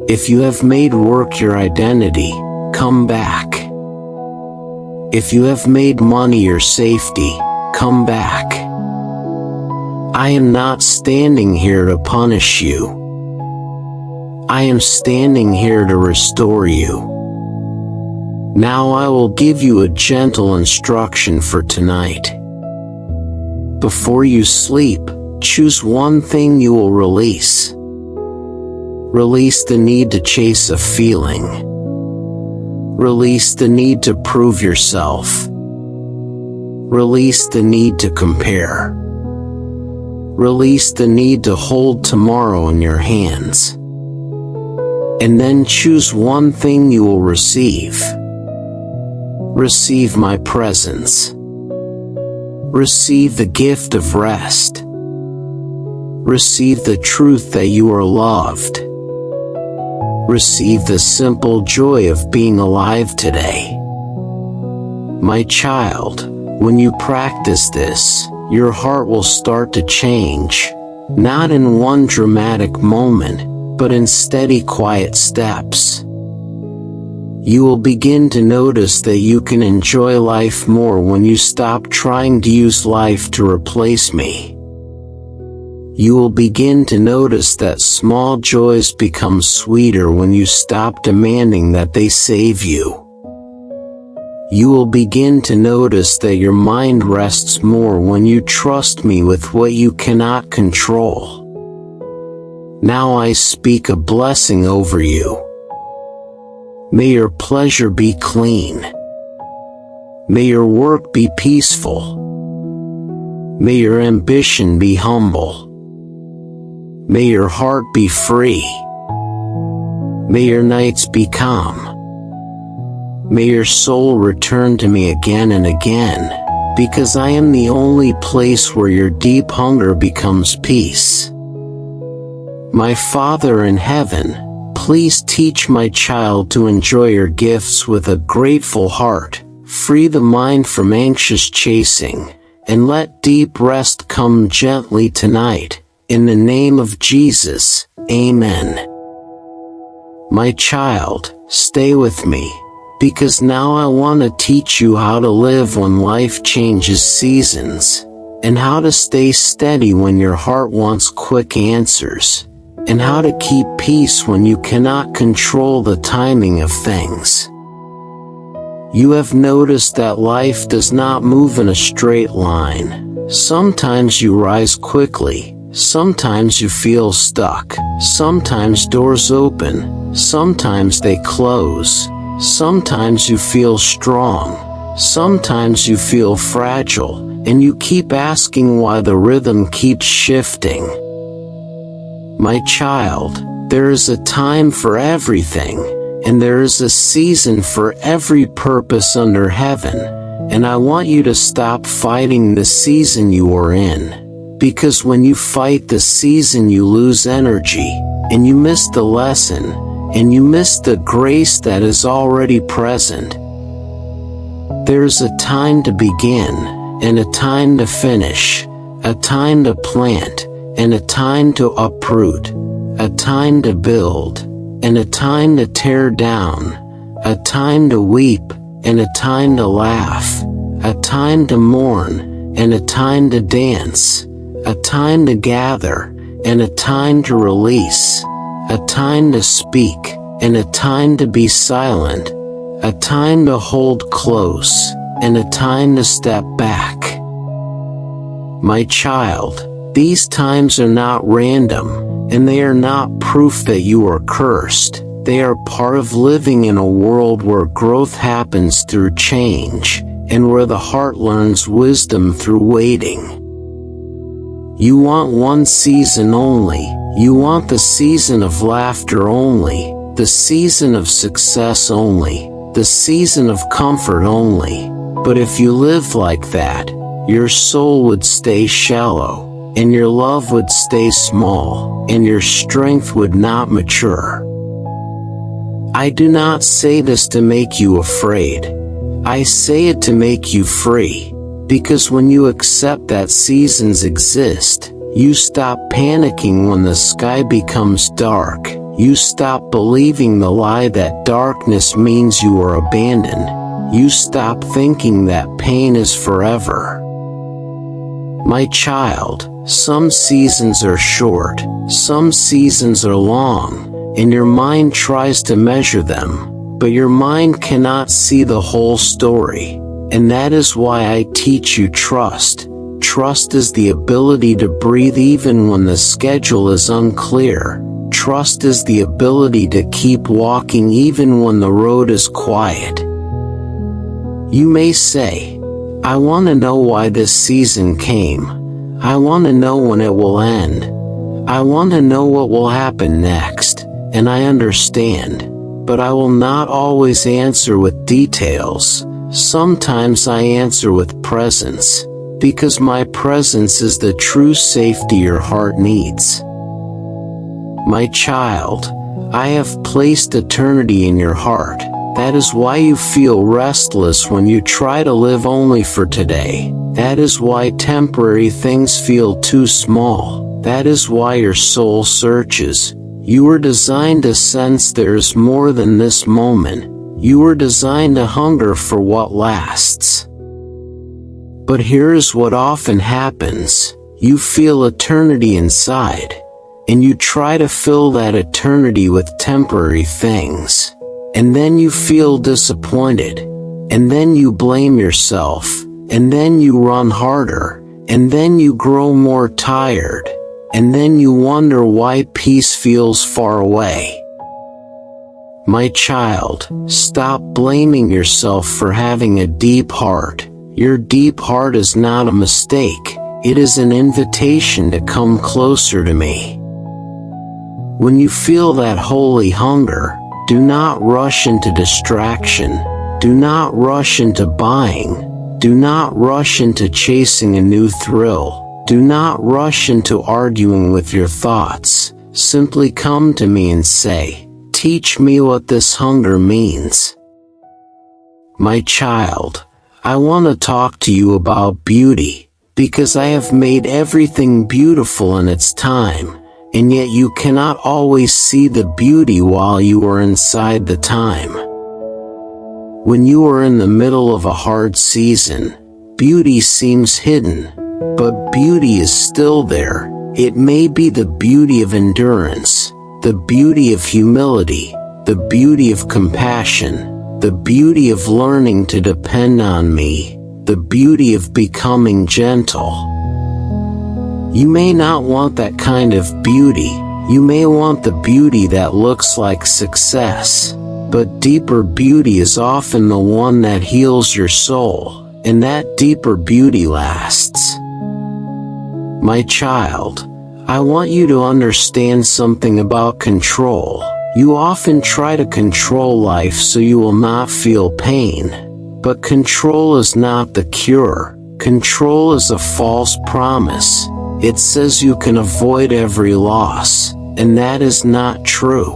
If you have made work your identity, come back. If you have made money your safety, come back. I am not standing here to punish you. I am standing here to restore you. Now I will give you a gentle instruction for tonight. Before you sleep, choose one thing you will release. Release the need to chase a feeling. Release the need to prove yourself. Release the need to compare. Release the need to hold tomorrow in your hands. And then choose one thing you will receive. Receive my presence. Receive the gift of rest. Receive the truth that you are loved. Receive the simple joy of being alive today. My child, when you practice this, your heart will start to change, not in one dramatic moment, but in steady, quiet steps. You will begin to notice that you can enjoy life more when you stop trying to use life to replace me. You will begin to notice that small joys become sweeter when you stop demanding that they save you. You will begin to notice that your mind rests more when you trust me with what you cannot control. Now I speak a blessing over you. May your pleasure be clean. May your work be peaceful. May your ambition be humble. May your heart be free. May your nights be calm. May your soul return to me again and again, because I am the only place where your deep hunger becomes peace. My Father in heaven, please teach my child to enjoy your gifts with a grateful heart, free the mind from anxious chasing, and let deep rest come gently tonight. In the name of Jesus, Amen. My child, stay with me, because now I want to teach you how to live when life changes seasons, and how to stay steady when your heart wants quick answers, and how to keep peace when you cannot control the timing of things. You have noticed that life does not move in a straight line. Sometimes you rise quickly. Sometimes you feel stuck. Sometimes doors open. Sometimes they close. Sometimes you feel strong. Sometimes you feel fragile. and you keep asking why the rhythm keeps shifting. My child, there is a time for everything, and there is a season for every purpose under heaven, and I want you to stop fighting the season you are in, because when you fight the season you lose energy, and you miss the lesson, and you miss the grace that is already present. There's a time to begin, and a time to finish, a time to plant, and a time to uproot, a time to build, and a time to tear down, a time to weep, and a time to laugh, a time to mourn, and a time to dance, a time to gather, and a time to release, a time to speak, and a time to be silent, a time to hold close, and a time to step back. My child, these times are not random, and they are not proof that you are cursed. They are part of living in a world where growth happens through change, and where the heart learns wisdom through waiting. You want one season only. You want the season of laughter only, the season of success only, the season of comfort only. But if you lived like that, your soul would stay shallow, and your love would stay small, and your strength would not mature. I do not say this to make you afraid. I say it to make you free, because when you accept that seasons exist, you stop panicking when the sky becomes dark. You stop believing the lie that darkness means you are abandoned. You stop thinking that pain is forever. My child, some seasons are short, some seasons are long, and your mind tries to measure them, but your mind cannot see the whole story, and that is why I teach you trust. Trust is the ability to breathe even when the schedule is unclear. Trust is the ability to keep walking even when the road is quiet. You may say, I want to know why this season came. I want to know when it will end. I want to know what will happen next, and I understand, but I will not always answer with details. Sometimes I answer with presence, because my presence is the true safety your heart needs. My child, I have placed eternity in your heart. That is why you feel restless when you try to live only for today. That is why temporary things feel too small. That is why your soul searches. You were designed to sense there is more than this moment. You were designed to hunger for what lasts. But here's what often happens. You feel eternity inside, and you try to fill that eternity with temporary things. And then you feel disappointed, and then you blame yourself, and then you run harder, and then you grow more tired, and then you wonder why peace feels far away. My child, stop blaming yourself for having a deep heart. Your deep heart is not a mistake. It is an invitation to come closer to me. When you feel that holy hunger, do not rush into distraction. Do not rush into buying. Do not rush into chasing a new thrill. Do not rush into arguing with your thoughts. Simply come to me and say, teach me what this hunger means. My child, I want to talk to you about beauty, because I have made everything beautiful in its time. And yet you cannot always see the beauty while you are inside the time. When you are in the middle of a hard season, beauty seems hidden, but beauty is still there. It may be the beauty of endurance, the beauty of humility, the beauty of compassion, the beauty of learning to depend on me, the beauty of becoming gentle. You may not want that kind of beauty. You may want the beauty that looks like success. But deeper beauty is often the one that heals your soul. and that deeper beauty lasts. My child, I want you to understand something about control. You often try to control life so you will not feel pain. But control is not the cure. Control is a false promise. It says you can avoid every loss, and that is not true.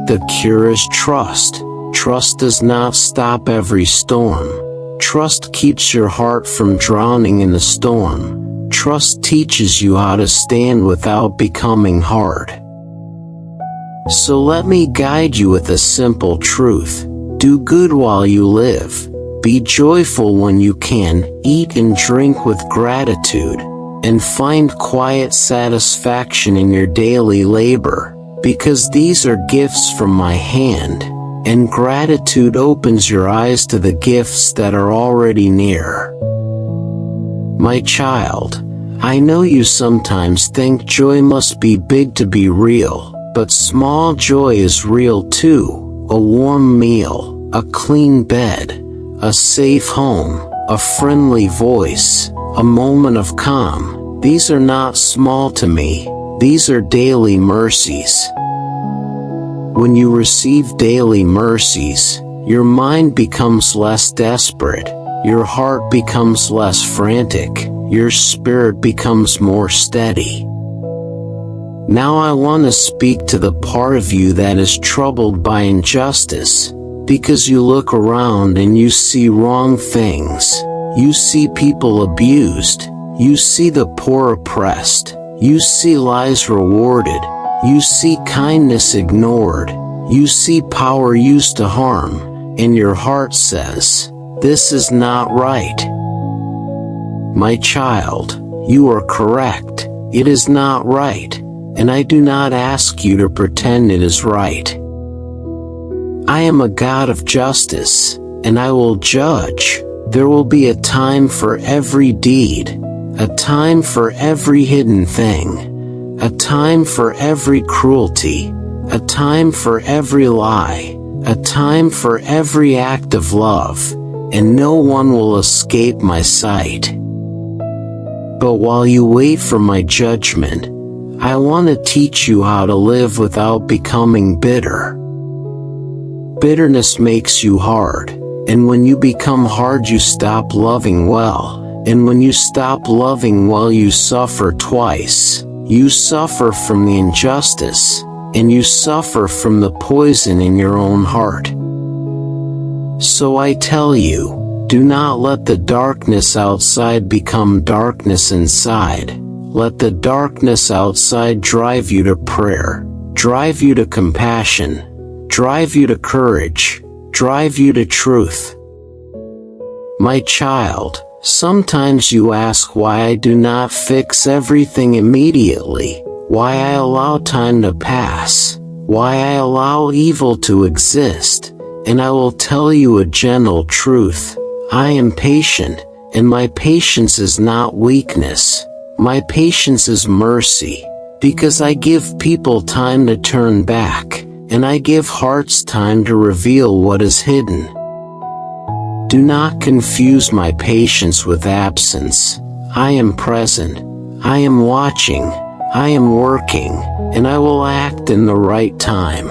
The cure is trust. Trust does not stop every storm. Trust keeps your heart from drowning in the storm. Trust teaches you how to stand without becoming hard. So let me guide you with a simple truth. Do good while you live. Be joyful when you can. Eat and drink with gratitude. And find quiet satisfaction in your daily labor, because these are gifts from my hand, and gratitude opens your eyes to the gifts that are already near. My child, I know you sometimes think joy must be big to be real, but small joy is real too. A warm meal, a clean bed, a safe home, a friendly voice, a moment of calm. These are not small to me. These are daily mercies. When you receive daily mercies, your mind becomes less desperate, your heart becomes less frantic, your spirit becomes more steady. Now I want to speak to the part of you that is troubled by injustice, because you look around and you see wrong things. You see people abused. You see the poor oppressed. You see lies rewarded. You see kindness ignored. You see power used to harm, and your heart says, "This is not right." My child, you are correct. It is not right. And I do not ask you to pretend it is right. I am a God of justice, and I will judge. There will be a time for every deed, a time for every hidden thing, a time for every cruelty, a time for every lie, a time for every act of love, and no one will escape my sight. But while you wait for my judgment, I want to teach you how to live without becoming bitter. Bitterness makes you hard, and when you become hard you stop loving well, and when you stop loving well you suffer twice. You suffer from the injustice, and you suffer from the poison in your own heart. So I tell you, do not let the darkness outside become darkness inside. Let the darkness outside drive you to prayer, drive you to compassion, drive you to courage, drive you to truth. My child, sometimes you ask why I do not fix everything immediately, why I allow time to pass, why I allow evil to exist, and I will tell you a gentle truth. I am patient, and my patience is not weakness. My patience is mercy, because I give people time to turn back, and I give hearts time to reveal what is hidden. Do not confuse my patience with absence. I am present, I am watching, I am working, and I will act in the right time.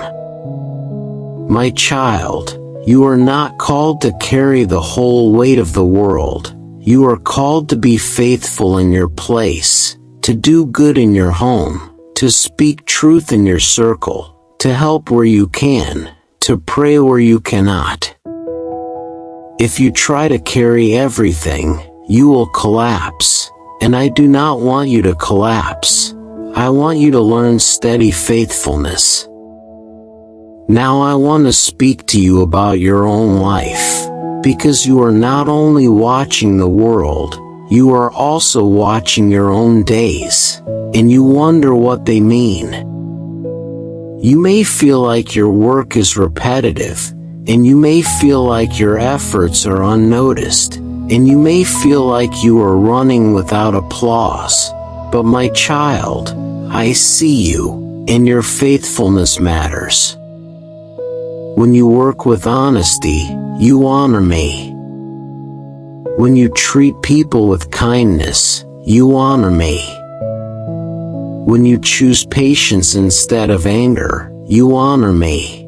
My child, you are not called to carry the whole weight of the world. You are called to be faithful in your place, to do good in your home, to speak truth in your circle, to help where you can, to pray where you cannot. If you try to carry everything, you will collapse, and I do not want you to collapse. I want you to learn steady faithfulness. Now I want to speak to you about your own life. Because you are not only watching the world, you are also watching your own days, and you wonder what they mean. You may feel like your work is repetitive, and you may feel like your efforts are unnoticed, and you may feel like you are running without applause. But my child, I see you, and your faithfulness matters. When you work with honesty, you honor me. When you treat people with kindness, you honor me. When you choose patience instead of anger, you honor me.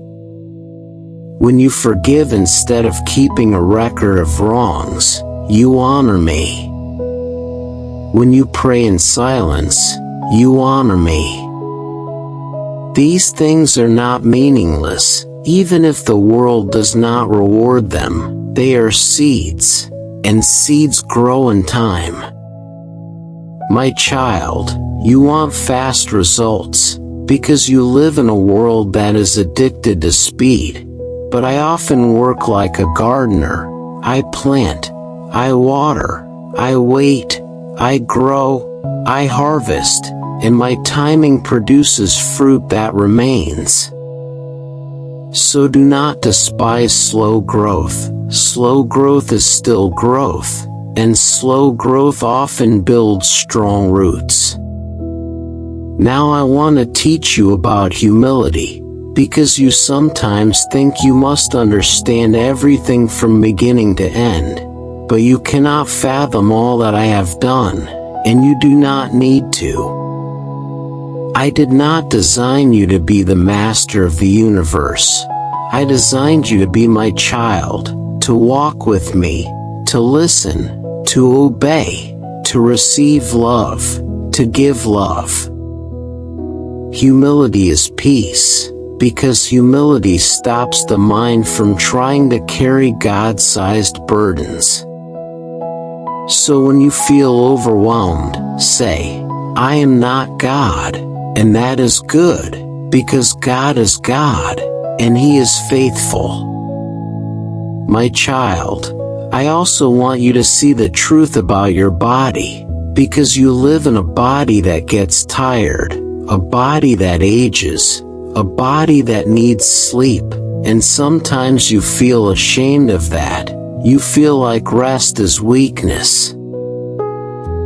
When you forgive instead of keeping a record of wrongs, you honor me. When you pray in silence, you honor me. These things are not meaningless, even if the world does not reward them. They are seeds, and seeds grow in time. My child, you want fast results, because you live in a world that is addicted to speed. But I often work like a gardener. I plant, I water, I wait, I grow, I harvest, and my timing produces fruit that remains. So do not despise slow growth. Slow growth is still growth, and slow growth often builds strong roots. Now I want to teach you about humility, because you sometimes think you must understand everything from beginning to end, but you cannot fathom all that I have done, and you do not need to. I did not design you to be the master of the universe. I designed you to be my child, to walk with me, to listen, to obey, to receive love, to give love. Humility is peace, because humility stops the mind from trying to carry God-sized burdens. So when you feel overwhelmed, say, I am not God, and that is good, because God is God, and He is faithful. My child, I also want you to see the truth about your body, because you live in a body that gets tired, a body that ages, a body that needs sleep, and sometimes you feel ashamed of that. You feel like rest is weakness.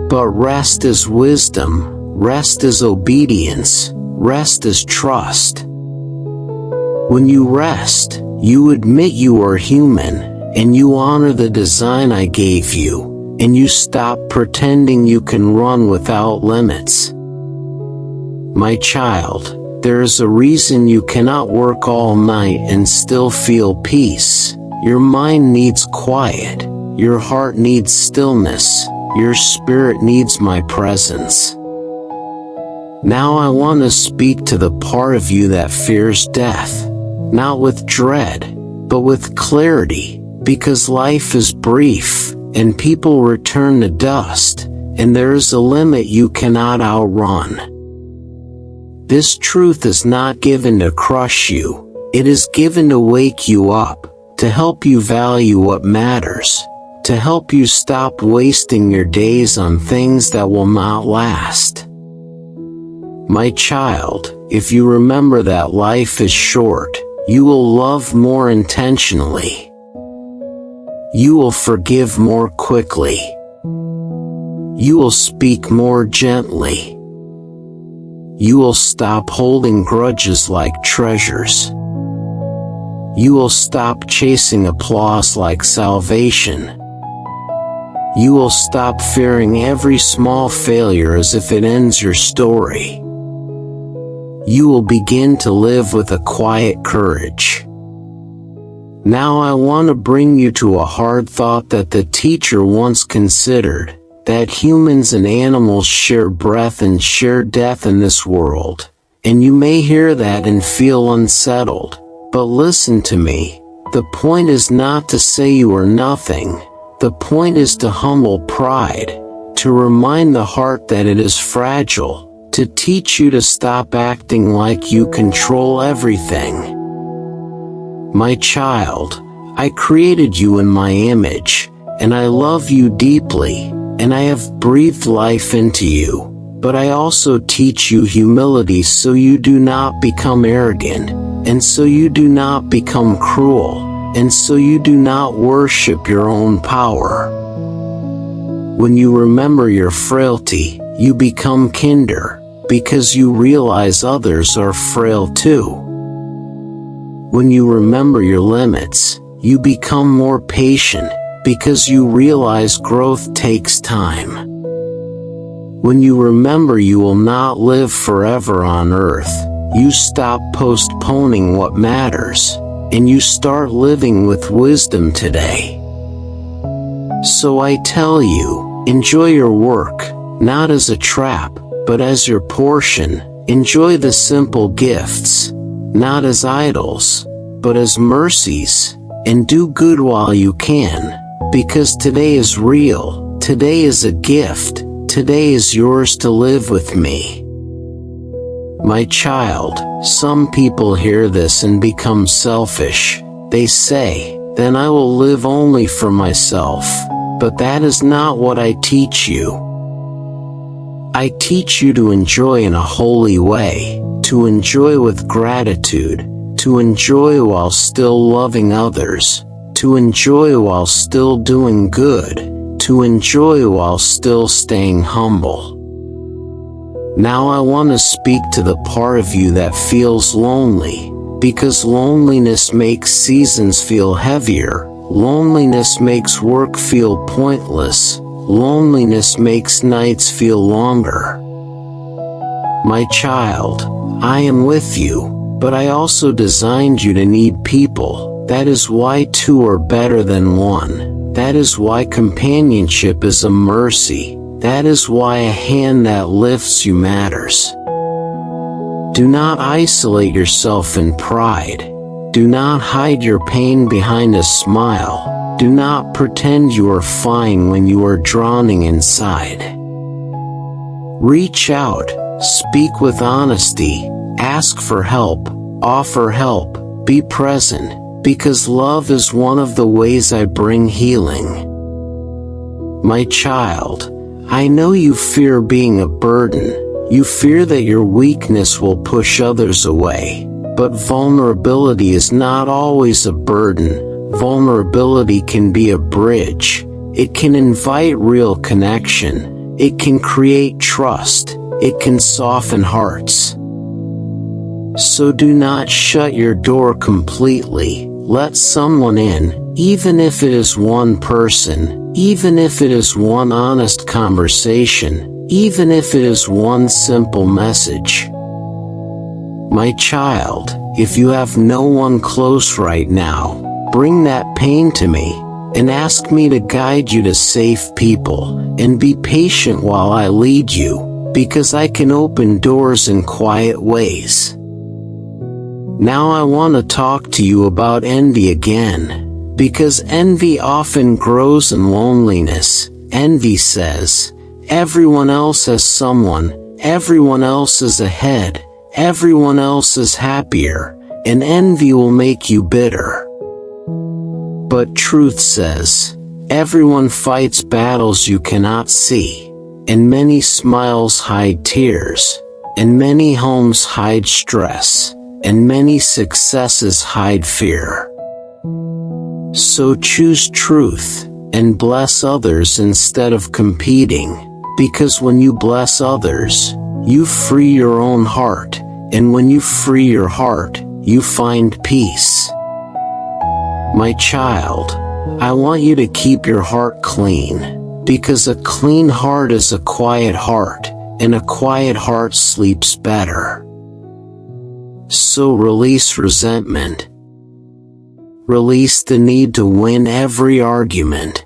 But rest is wisdom, rest is obedience, rest is trust. When you rest, you admit you are human, and you honor the design I gave you, and you stop pretending you can run without limits. My child, there is a reason you cannot work all night and still feel peace. Your mind needs quiet, your heart needs stillness, your spirit needs my presence. Now I want to speak to the part of you that fears death, not with dread, but with clarity, because life is brief, and people return to dust, and there is a limit you cannot outrun. This truth is not given to crush you, it is given to wake you up, to help you value what matters, to help you stop wasting your days on things that will not last. My child, if you remember that life is short, you will love more intentionally. You will forgive more quickly. You will speak more gently. You will stop holding grudges like treasures. You will stop chasing applause like salvation. You will stop fearing every small failure as if it ends your story. You will begin to live with a quiet courage. Now I want to bring you to a hard thought that the teacher once considered, that humans and animals share breath and share death in this world. And you may hear that and feel unsettled, but listen to me. The point is not to say you are nothing. The point is to humble pride, to remind the heart that it is fragile, to teach you to stop acting like you control everything. My child, I created you in my image, and I love you deeply, and I have breathed life into you, but I also teach you humility so you do not become arrogant, and so you do not become cruel, and so you do not worship your own power. When you remember your frailty, you become kinder, because you realize others are frail too. When you remember your limits, you become more patient, because you realize growth takes time. When you remember you will not live forever on earth, you stop postponing what matters, and you start living with wisdom today. So I tell you, enjoy your work, not as a trap, but as your portion. Enjoy the simple gifts, not as idols, but as mercies, and do good while you can, because today is real, today is a gift, today is yours to live with me. My child, some people hear this and become selfish. They say, then I will live only for myself. But that is not what I teach you. I teach you to enjoy in a holy way, to enjoy with gratitude, to enjoy while still loving others, to enjoy while still doing good, to enjoy while still staying humble. Now I want to speak to the part of you that feels lonely, because loneliness makes seasons feel heavier, loneliness makes work feel pointless, loneliness makes nights feel longer. My child, I am with you, but I also designed you to need people. That is why two are better than one. That is why companionship is a mercy. That is why a hand that lifts you matters. Do not isolate yourself in pride. Do not hide your pain behind a smile. Do not pretend you are fine when you are drowning inside. Reach out, speak with honesty, ask for help, offer help, be present, because love is one of the ways I bring healing. My child, I know you fear being a burden. You fear that your weakness will push others away. But vulnerability is not always a burden. Vulnerability can be a bridge. It can invite real connection. It can create trust. It can soften hearts. So do not shut your door completely. Let someone in, even if it is one person, even if it is one honest conversation, even if it is one simple message. My child, if you have no one close right now, bring that pain to me, and ask me to guide you to safe people, and be patient while I lead you, because I can open doors in quiet ways. Now I want to talk to you about envy again, because envy often grows in loneliness. Envy says, everyone else has someone, everyone else is ahead, everyone else is happier, and envy will make you bitter. But truth says, everyone fights battles you cannot see, and many smiles hide tears, and many homes hide stress, and many successes hide fear. So choose truth, and bless others instead of competing, because when you bless others, you free your own heart, and when you free your heart, you find peace. My child, I want you to keep your heart clean, because a clean heart is a quiet heart, and a quiet heart sleeps better. So release resentment. Release the need to win every argument.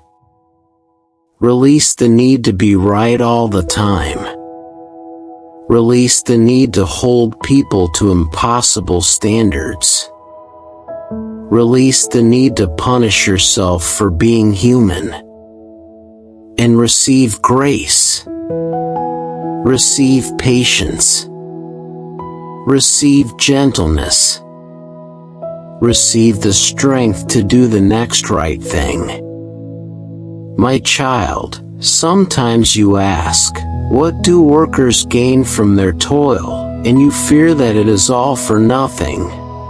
Release the need to be right all the time. Release the need to hold people to impossible standards. Release the need to punish yourself for being human. And receive grace. Receive patience. Receive gentleness. Receive the strength to do the next right thing. My child, sometimes you ask, what do workers gain from their toil? And you fear that it is all for nothing.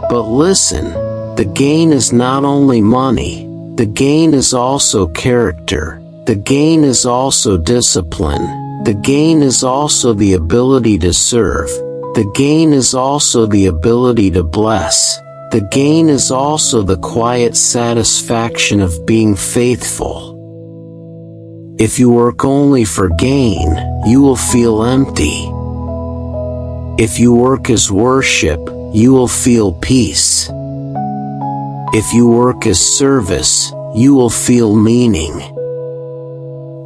But listen, the gain is not only money, the gain is also character, the gain is also discipline, the gain is also the ability to serve, the gain is also the ability to bless, The gain is also the quiet satisfaction of being faithful. If you work only for gain, you will feel empty. If you work as worship, you will feel peace. If you work as service, you will feel meaning.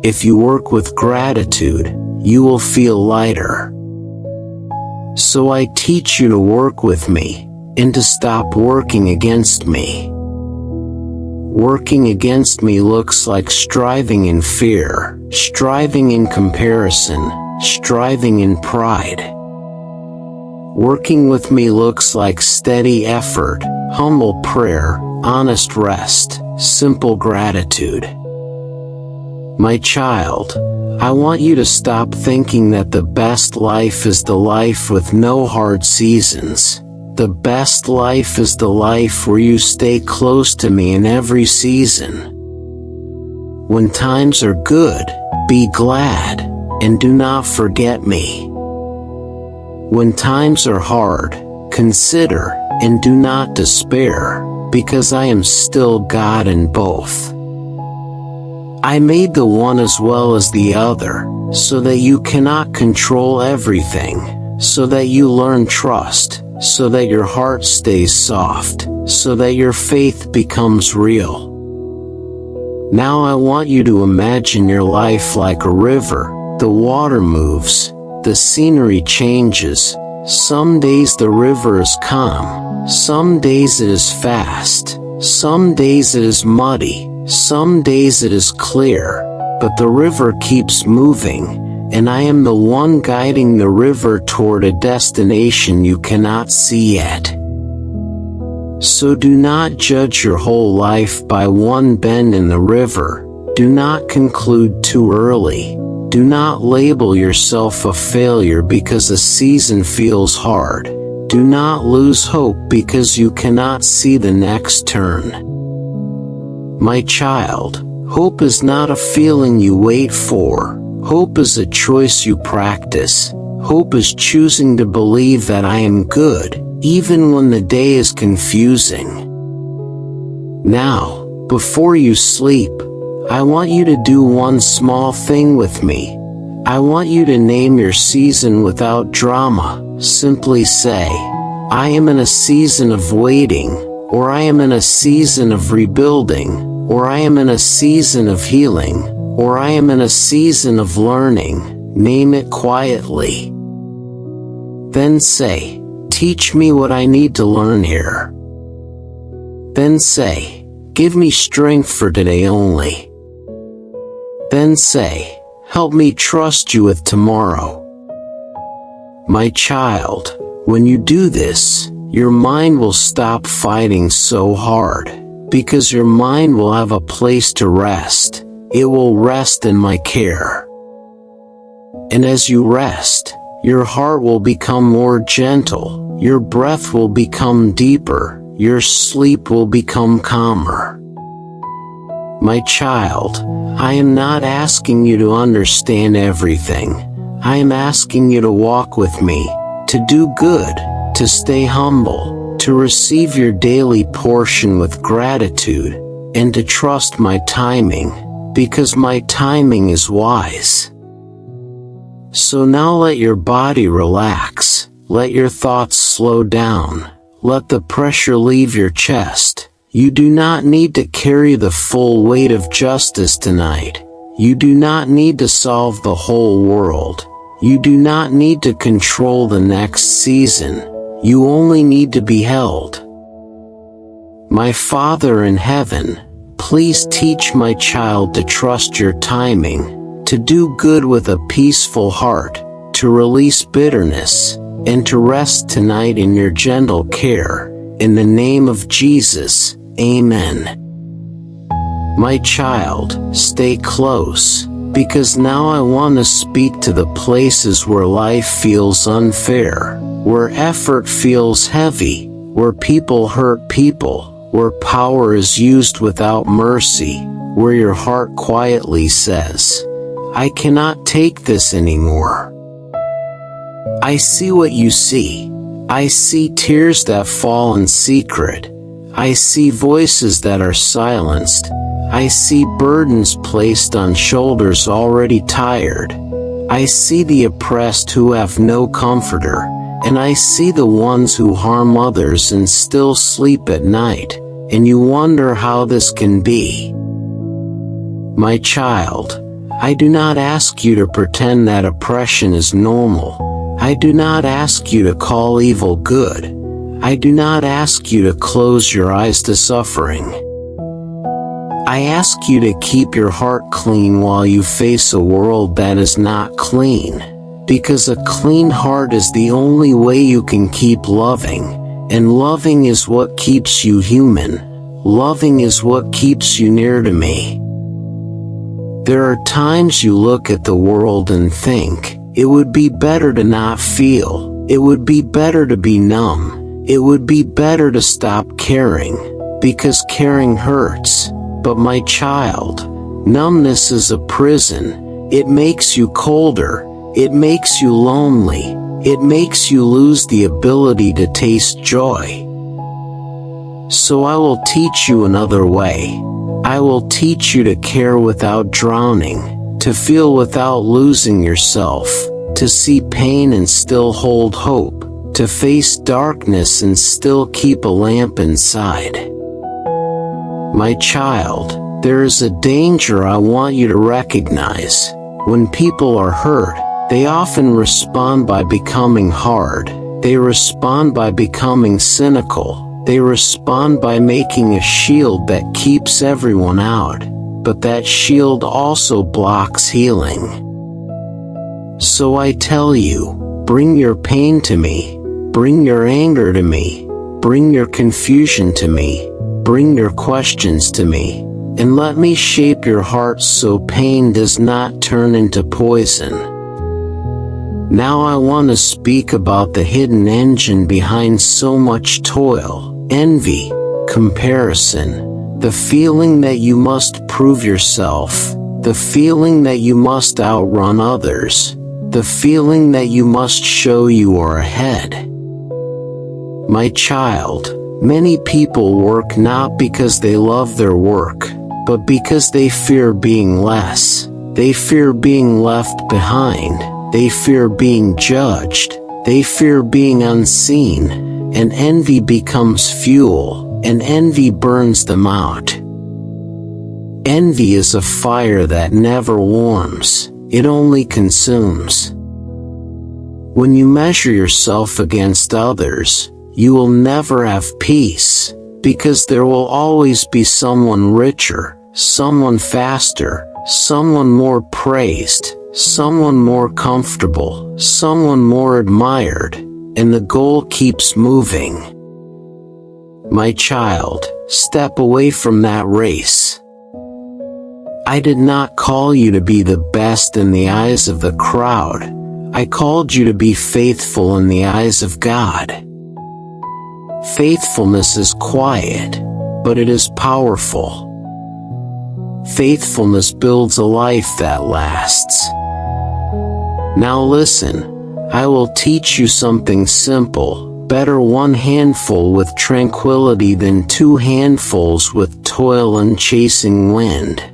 If you work with gratitude, you will feel lighter. So I teach you to work with me, and to stop working against me. Working against me looks like striving in fear, striving in comparison, striving in pride. Working with me looks like steady effort, humble prayer, honest rest, simple gratitude. My child, I want you to stop thinking that the best life is the life with no hard seasons. The best life is the life where you stay close to me in every season. When times are good, be glad, and do not forget me. When times are hard, consider, and do not despair, because I am still God in both. I made the one as well as the other, so that you cannot control everything, so that you learn trust, so that your heart stays soft, so that your faith becomes real. Now I want you to imagine your life like a river. The water moves, the scenery changes. Some days the river is calm, some days it is fast, some days it is muddy, some days it is clear, but the river keeps moving, and I am the one guiding the river toward a destination you cannot see yet. So do not judge your whole life by one bend in the river. Do not conclude too early. Do not label yourself a failure because a season feels hard. Do not lose hope because you cannot see the next turn. My child, hope is not a feeling you wait for. Hope is a choice you practice. Hope is choosing to believe that I am good, even when the day is confusing. Now, before you sleep, I want you to do one small thing with me. I want you to name your season without drama. Simply say, I am in a season of waiting, or I am in a season of rebuilding, or I am in a season of healing, or I am in a season of learning. Name it quietly. Then say, teach me what I need to learn here. Then say, give me strength for today only. Then say, help me trust you with tomorrow. My child, when you do this, your mind will stop fighting so hard, because your mind will have a place to rest. It will rest in my care. And as you rest, your heart will become more gentle, your breath will become deeper, your sleep will become calmer. My child, I am not asking you to understand everything. I am asking you to walk with me, to do good, to stay humble, to receive your daily portion with gratitude, and to trust my timing, because my timing is wise. So now let your body relax, let your thoughts slow down, let the pressure leave your chest. You do not need to carry the full weight of justice tonight. You do not need to solve the whole world. You do not need to control the next season. You only need to be held. My Father in heaven, please teach my child to trust your timing, to do good with a peaceful heart, to release bitterness, and to rest tonight in your gentle care. In the name of Jesus, Amen. My child, stay close, because now I want to speak to the places where life feels unfair, where effort feels heavy, where people hurt people, where power is used without mercy, where your heart quietly says, I cannot take this anymore. I see what you see. I see tears that fall in secret. I see voices that are silenced. I see burdens placed on shoulders already tired. I see the oppressed who have no comforter, and I see the ones who harm others and still sleep at night, and you wonder how this can be. My child, I do not ask you to pretend that oppression is normal. I do not ask you to call evil good. I do not ask you to close your eyes to suffering. I ask you to keep your heart clean while you face a world that is not clean, because a clean heart is the only way you can keep loving, and loving is what keeps you human. Loving is what keeps you near to me. There are times you look at the world and think, it would be better to not feel, it would be better to be numb, it would be better to stop caring, because caring hurts. But my child, numbness is a prison. It makes you colder, it makes you lonely, it makes you lose the ability to taste joy. So I will teach you another way. I will teach you to care without drowning, to feel without losing yourself, to see pain and still hold hope, to face darkness and still keep a lamp inside. My child, there is a danger I want you to recognize. When people are hurt, they often respond by becoming hard. They respond by becoming cynical. They respond by making a shield that keeps everyone out. But that shield also blocks healing. So I tell you, bring your pain to me. Bring your anger to me. Bring your confusion to me. Bring your questions to me, and let me shape your heart so pain does not turn into poison. Now I want to speak about the hidden engine behind so much toil, envy, comparison, the feeling that you must prove yourself, the feeling that you must outrun others, the feeling that you must show you are ahead. My child, many people work not because they love their work, but because they fear being less. They fear being left behind. They fear being judged. They fear being unseen. And envy becomes fuel, and envy burns them out. Envy is a fire that never warms. It only consumes. When you measure yourself against others, you will never have peace, because there will always be someone richer, someone faster, someone more praised, someone more comfortable, someone more admired, and the goal keeps moving. My child, step away from that race. I did not call you to be the best in the eyes of the crowd. I called you to be faithful in the eyes of God. Faithfulness is quiet, but it is powerful. Faithfulness builds a life that lasts. Now listen, I will teach you something simple. Better one handful with tranquility than two handfuls with toil and chasing wind.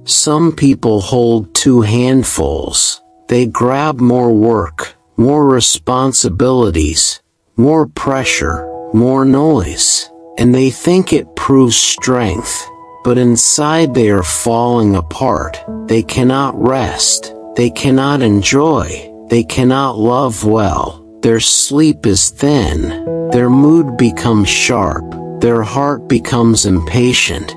Some people hold two handfuls. They grab more work, more responsibilities, more pressure, more noise, and they think it proves strength, but inside they are falling apart. They cannot rest, they cannot enjoy, they cannot love well, their sleep is thin, their mood becomes sharp, their heart becomes impatient.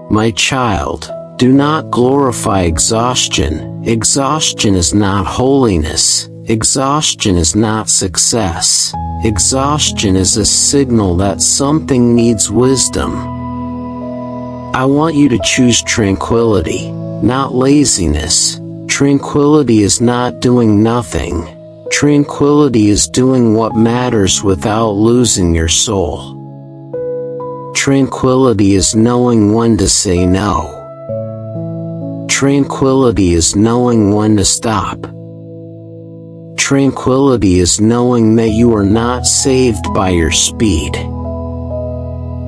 My child, do not glorify exhaustion. Exhaustion is not holiness. Exhaustion is not success. Exhaustion is a signal that something needs wisdom. I want you to choose tranquility, not laziness. Tranquility is not doing nothing. Tranquility is doing what matters without losing your soul. Tranquility is knowing when to say no. Tranquility is knowing when to stop. tranquility is knowing that you are not saved by your speed.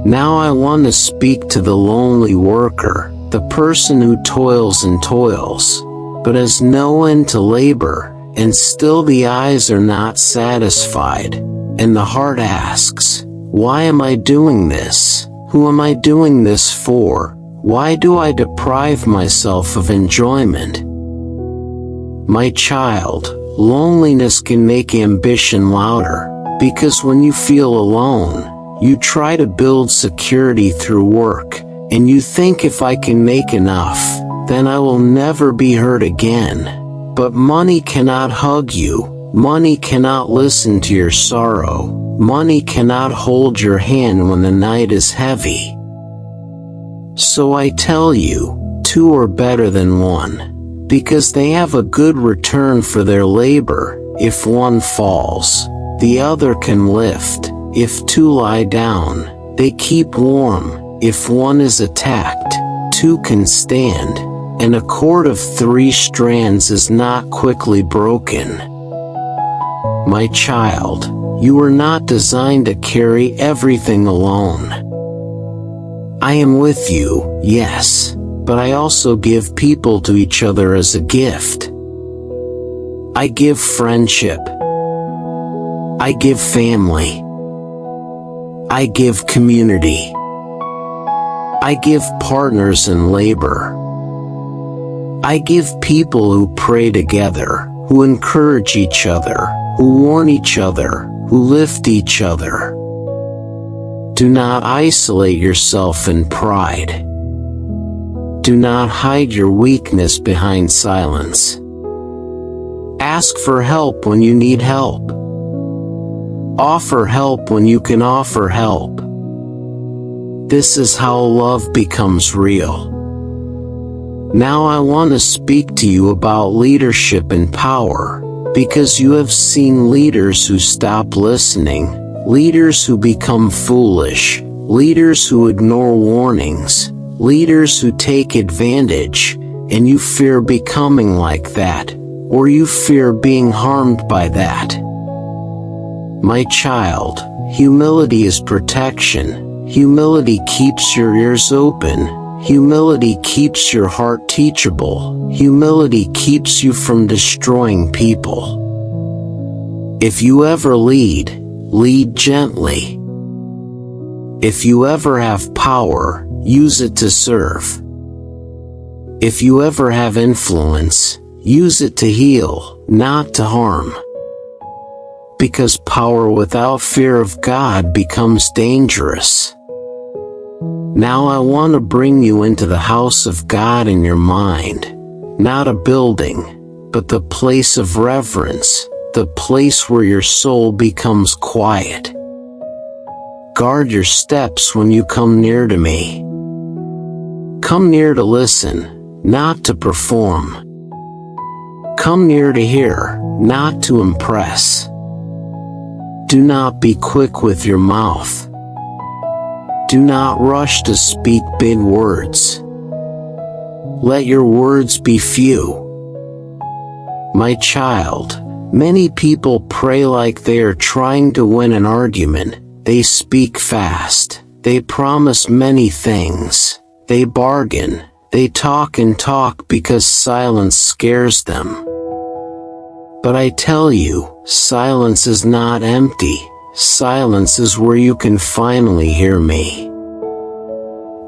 Now I want to speak to the lonely worker, the person who toils and toils, but has no end to labor, and still the eyes are not satisfied, and the heart asks, why am I doing this? Who am I doing this for? Why do I deprive myself of enjoyment? My child, loneliness can make ambition louder, because when you feel alone, you try to build security through work, and you think if I can make enough, then I will never be hurt again. But money cannot hug you, money cannot listen to your sorrow, money cannot hold your hand when the night is heavy. So I tell you, two are better than one, because they have a good return for their labor. If one falls, the other can lift. If two lie down, they keep warm. If one is attacked, two can stand, and a cord of 3 strands is not quickly broken. My child, you are not designed to carry everything alone. I am with you, yes, but I also give people to each other as a gift. I give friendship. I give family. I give community. I give partners in labor. I give people who pray together, who encourage each other, who warn each other, who lift each other. Do not isolate yourself in pride. Do not hide your weakness behind silence. Ask for help when you need help. Offer help when you can offer help. This is how love becomes real. Now I want to speak to you about leadership and power, because you have seen leaders who stop listening, leaders who become foolish, leaders who ignore warnings, leaders who take advantage, and you fear becoming like that, or you fear being harmed by that. My child, humility is protection. Humility keeps your ears open. Humility keeps your heart teachable. Humility keeps you from destroying people. If you ever lead, lead gently. If you ever have power, use it to serve. If you ever have influence, use it to heal, not to harm. Because power without fear of God becomes dangerous. Now I want to bring you into the house of God in your mind, not a building, but the place of reverence, the place where your soul becomes quiet. Guard your steps when you come near to me. Come near to listen, not to perform. Come near to hear, not to impress. Do not be quick with your mouth. Do not rush to speak big words. Let your words be few. My child, many people pray like they are trying to win an argument. They speak fast. They promise many things. They bargain. They talk and talk because silence scares them. But I tell you, silence is not empty. Silence is where you can finally hear me.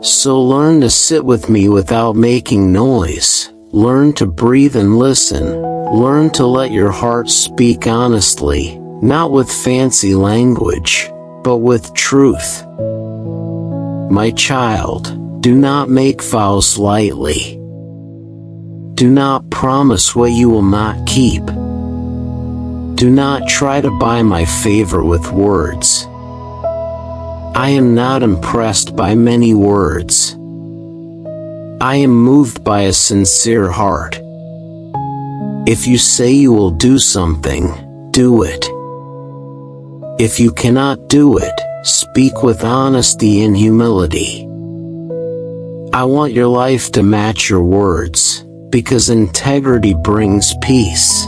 So learn to sit with me without making noise. Learn to breathe and listen. Learn to let your heart speak honestly, not with fancy language, but with truth. My child, do not make vows lightly. Do not promise what you will not keep. Do not try to buy my favor with words. I am not impressed by many words. I am moved by a sincere heart. If you say you will do something, do it. If you cannot do it, speak with honesty and humility. I want your life to match your words, because integrity brings peace.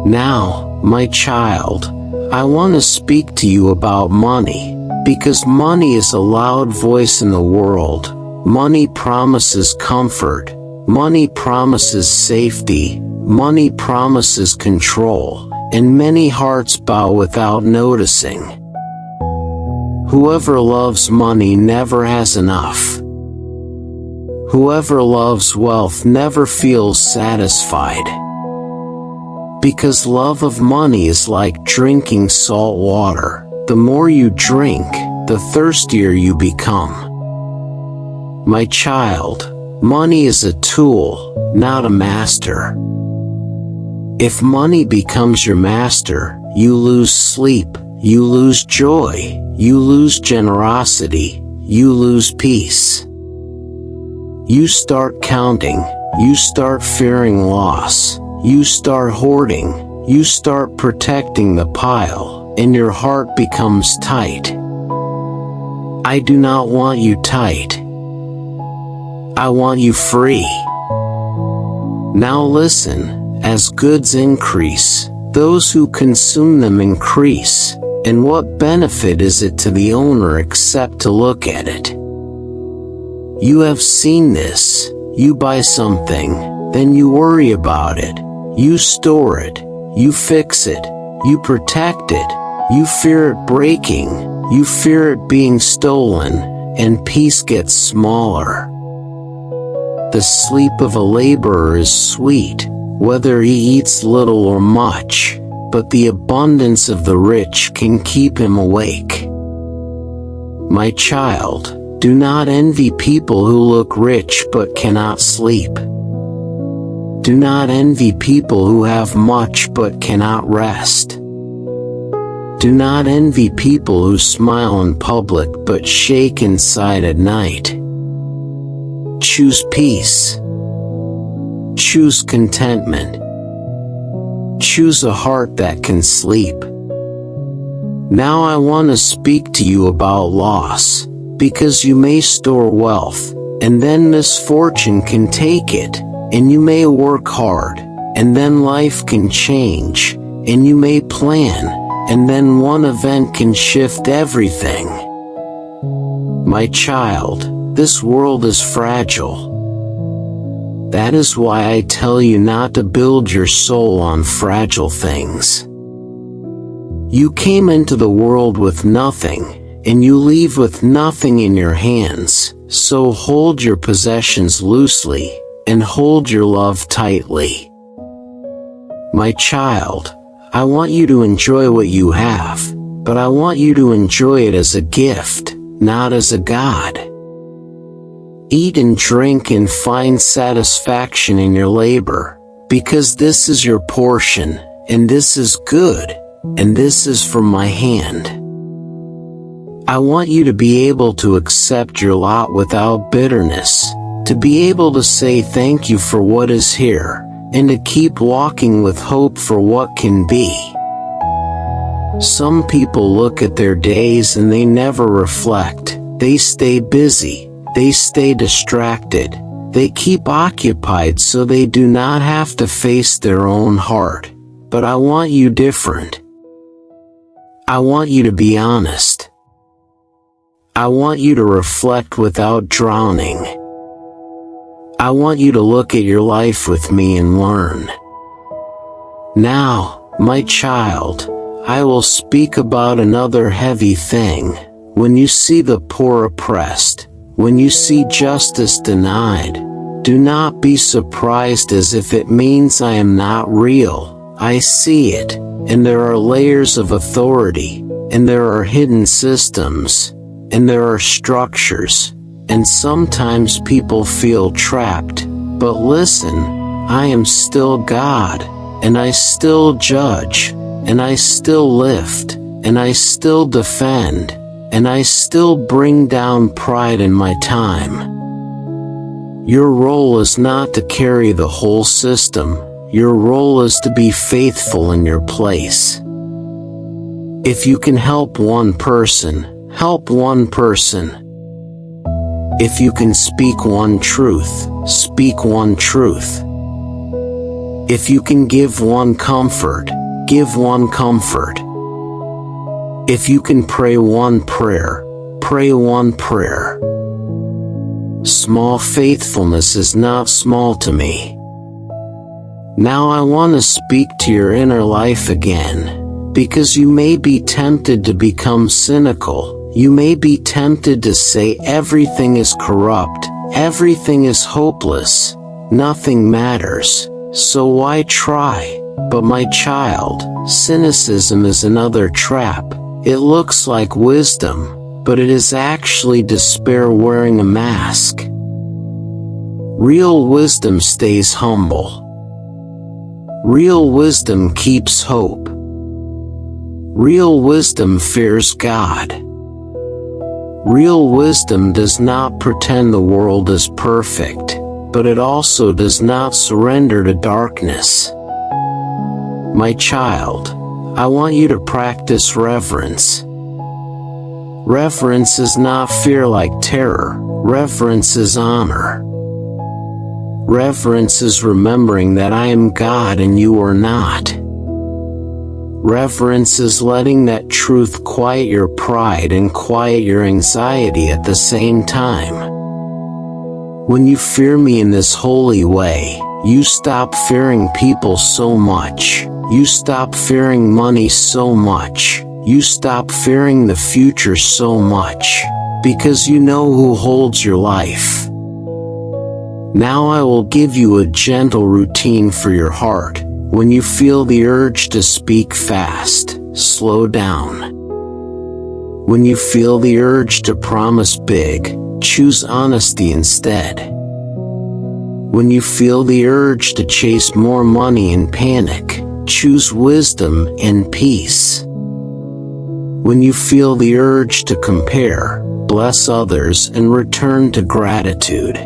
Now, my child, I want to speak to you about money, because money is a loud voice in the world. Money promises comfort. Money promises safety. Money promises control, and many hearts bow without noticing. Whoever loves money never has enough. Whoever loves wealth never feels satisfied. Because love of money is like drinking salt water. The more you drink, the thirstier you become. My child, money is a tool, not a master. If money becomes your master, you lose sleep, you lose joy, you lose generosity, you lose peace. You start counting, you start fearing loss, you start hoarding, you start protecting the pile, and your heart becomes tight. I do not want you tight. I want you free. Now listen, as goods increase, those who consume them increase, and what benefit is it to the owner except to look at it? You have seen this. You buy something, then you worry about it. You store it, you fix it, you protect it, you fear it breaking, you fear it being stolen, and peace gets smaller. The sleep of a laborer is sweet, whether he eats little or much, but the abundance of the rich can keep him awake. My child, do not envy people who look rich but cannot sleep. Do not envy people who have much but cannot rest. Do not envy people who smile in public but shake inside at night. Choose peace. Choose contentment. Choose a heart that can sleep. Now I want to speak to you about loss, because you may store wealth, and then misfortune can take it. And you may work hard, and then life can change, and you may plan, and then one event can shift everything. My child, this world is fragile. That is why I tell you not to build your soul on fragile things. You came into the world with nothing, and you leave with nothing in your hands, so hold your possessions loosely, and hold your love tightly. My child, I want you to enjoy what you have, but I want you to enjoy it as a gift, not as a god. Eat and drink and find satisfaction in your labor, because this is your portion, and this is good, and this is from my hand. I want you to be able to accept your lot without bitterness, to be able to say thank you for what is here, and to keep walking with hope for what can be. Some people look at their days and they never reflect. They stay busy, they stay distracted, they keep occupied so they do not have to face their own heart. But I want you different. I want you to be honest. I want you to reflect without drowning. I want you to look at your life with me and learn. Now, my child, I will speak about another heavy thing. When you see the poor oppressed, when you see justice denied, do not be surprised as if it means I am not real. I see it, and there are layers of authority, and there are hidden systems, and there are structures. And sometimes people feel trapped, but listen, I am still God, and I still judge, and I still lift, and I still defend, and I still bring down pride in my time. Your role is not to carry the whole system, your role is to be faithful in your place. If you can help one person, help one person. If you can speak one truth, speak one truth. If you can give one comfort, give one comfort. If you can pray one prayer, pray one prayer. Small faithfulness is not small to me. Now I want to speak to your inner life again, because you may be tempted to become cynical. You may be tempted to say everything is corrupt, everything is hopeless, nothing matters, so why try? But my child, cynicism is another trap. It looks like wisdom, but it is actually despair wearing a mask. Real wisdom stays humble. Real wisdom keeps hope. Real wisdom fears God. Real wisdom does not pretend the world is perfect, but it also does not surrender to darkness. My child, I want you to practice reverence. Reverence is not fear like terror. Reverence is honor. Reverence is remembering that I am God and you are not. Reverence is letting that truth quiet your pride and quiet your anxiety at the same time. When you fear me in this holy way, you stop fearing people so much. You stop fearing money so much. You stop fearing the future so much, because you know who holds your life. Now I will give you a gentle routine for your heart. When you feel the urge to speak fast, slow down. When you feel the urge to promise big, choose honesty instead. When you feel the urge to chase more money and panic, choose wisdom and peace. When you feel the urge to compare, bless others and return to gratitude.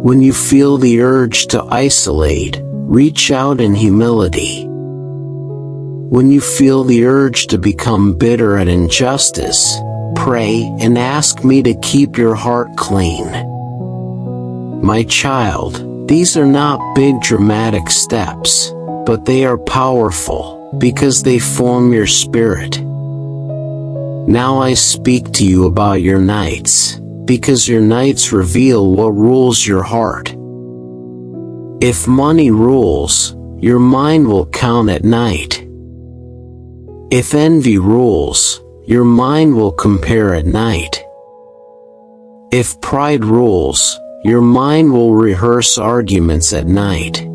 When you feel the urge to isolate, reach out in humility. When you feel the urge to become bitter at injustice, pray and ask me to keep your heart clean. My child, these are not big dramatic steps, but they are powerful, because they form your spirit. Now I speak to you about your nights, because your nights reveal what rules your heart. If money rules, your mind will count at night. If envy rules, your mind will compare at night. If pride rules, your mind will rehearse arguments at night.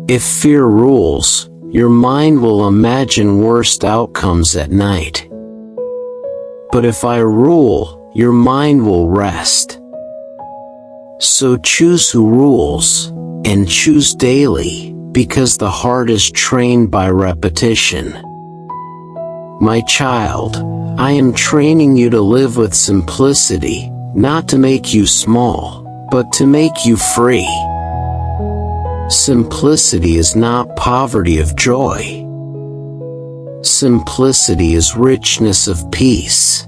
If fear rules, your mind will imagine worst outcomes at night. But if I rule, your mind will rest. So choose who rules, and choose daily, because the heart is trained by repetition. My child, I am training you to live with simplicity, not to make you small, but to make you free. Simplicity is not poverty of joy. Simplicity is richness of peace.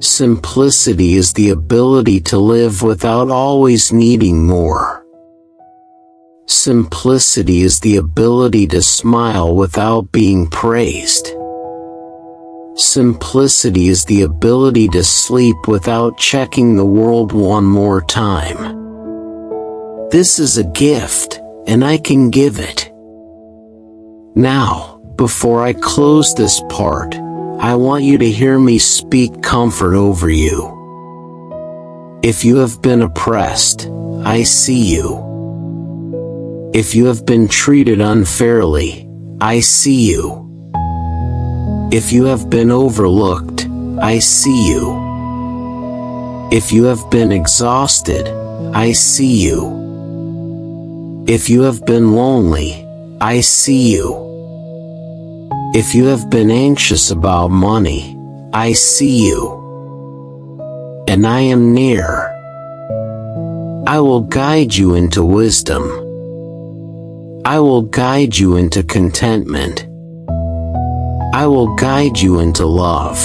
Simplicity is the ability to live without always needing more. Simplicity is the ability to smile without being praised. Simplicity is the ability to sleep without checking the world one more time. This is a gift, and I can give it. Now, before I close this part, I want you to hear me speak comfort over you. If you have been oppressed, I see you. If you have been treated unfairly, I see you. If you have been overlooked, I see you. If you have been exhausted, I see you. If you have been lonely, I see you. If you have been anxious about money, I see you. And I am near. I will guide you into wisdom. I will guide you into contentment. I will guide you into love.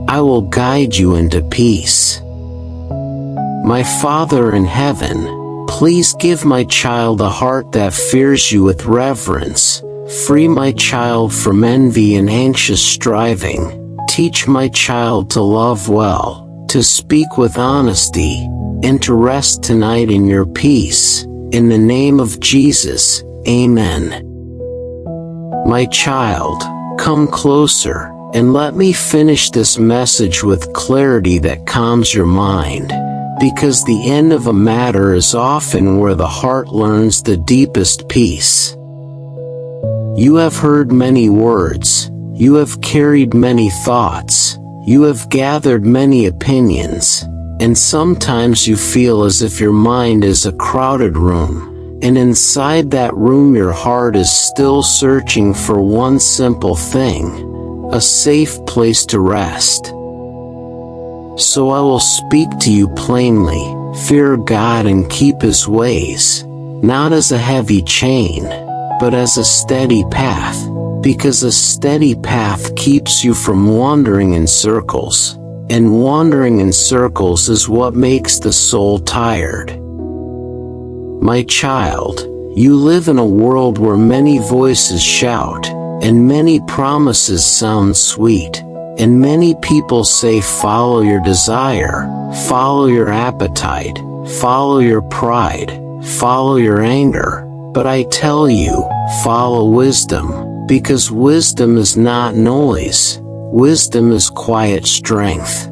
I will guide you into peace. My Father in heaven, Please give my child a heart that fears you with reverence. Free my child from envy and anxious striving. Teach my child to love well, to speak with honesty, and to rest tonight in your peace. In the name of Jesus, Amen. My child, come closer, and let me finish this message with clarity that calms your mind. Because the end of a matter is often where the heart learns the deepest peace. You have heard many words, you have carried many thoughts, you have gathered many opinions, and sometimes you feel as if your mind is a crowded room, and inside that room your heart is still searching for one simple thing, a safe place to rest. So I will speak to you plainly, fear God and keep His ways, not as a heavy chain, but as a steady path, because a steady path keeps you from wandering in circles, and wandering in circles is what makes the soul tired. My child, you live in a world where many voices shout, and many promises sound sweet. And many people say follow your desire, follow your appetite, follow your pride, follow your anger. But I tell you, follow wisdom, because wisdom is not noise. Wisdom is quiet strength.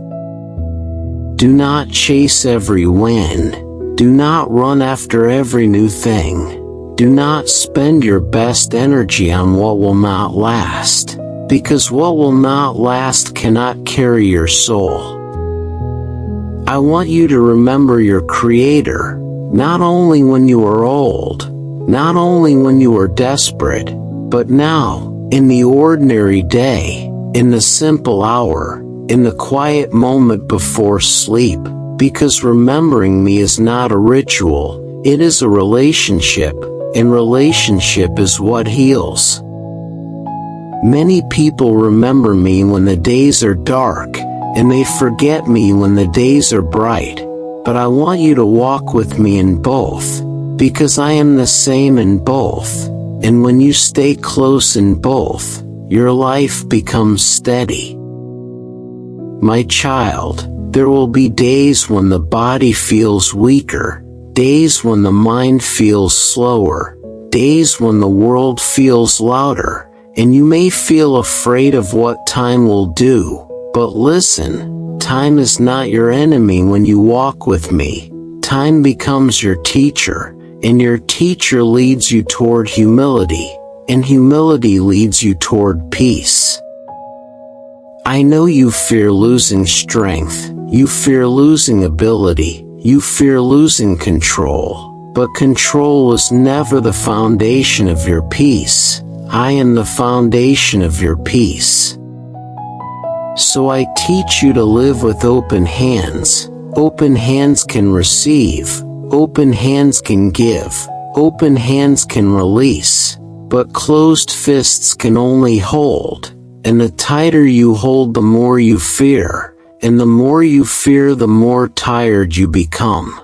Do not chase every wind. Do not run after every new thing. Do not spend your best energy on what will not last. Because what will not last cannot carry your soul. I want you to remember your Creator, not only when you are old, not only when you are desperate, but now, in the ordinary day, in the simple hour, in the quiet moment before sleep, because remembering me is not a ritual, it is a relationship, and relationship is what heals. Many people remember me when the days are dark, and they forget me when the days are bright. But I want you to walk with me in both, because I am the same in both, and when you stay close in both, your life becomes steady. My child, there will be days when the body feels weaker, days when the mind feels slower, days when the world feels louder. And you may feel afraid of what time will do, but listen, time is not your enemy when you walk with me. Time becomes your teacher, and your teacher leads you toward humility, and humility leads you toward peace. I know you fear losing strength, you fear losing ability, you fear losing control, but control is never the foundation of your peace. I am the foundation of your peace. So I teach you to live with open hands. Open hands can receive, open hands can give, open hands can release, but closed fists can only hold, and the tighter you hold the more you fear, and the more you fear the more tired you become.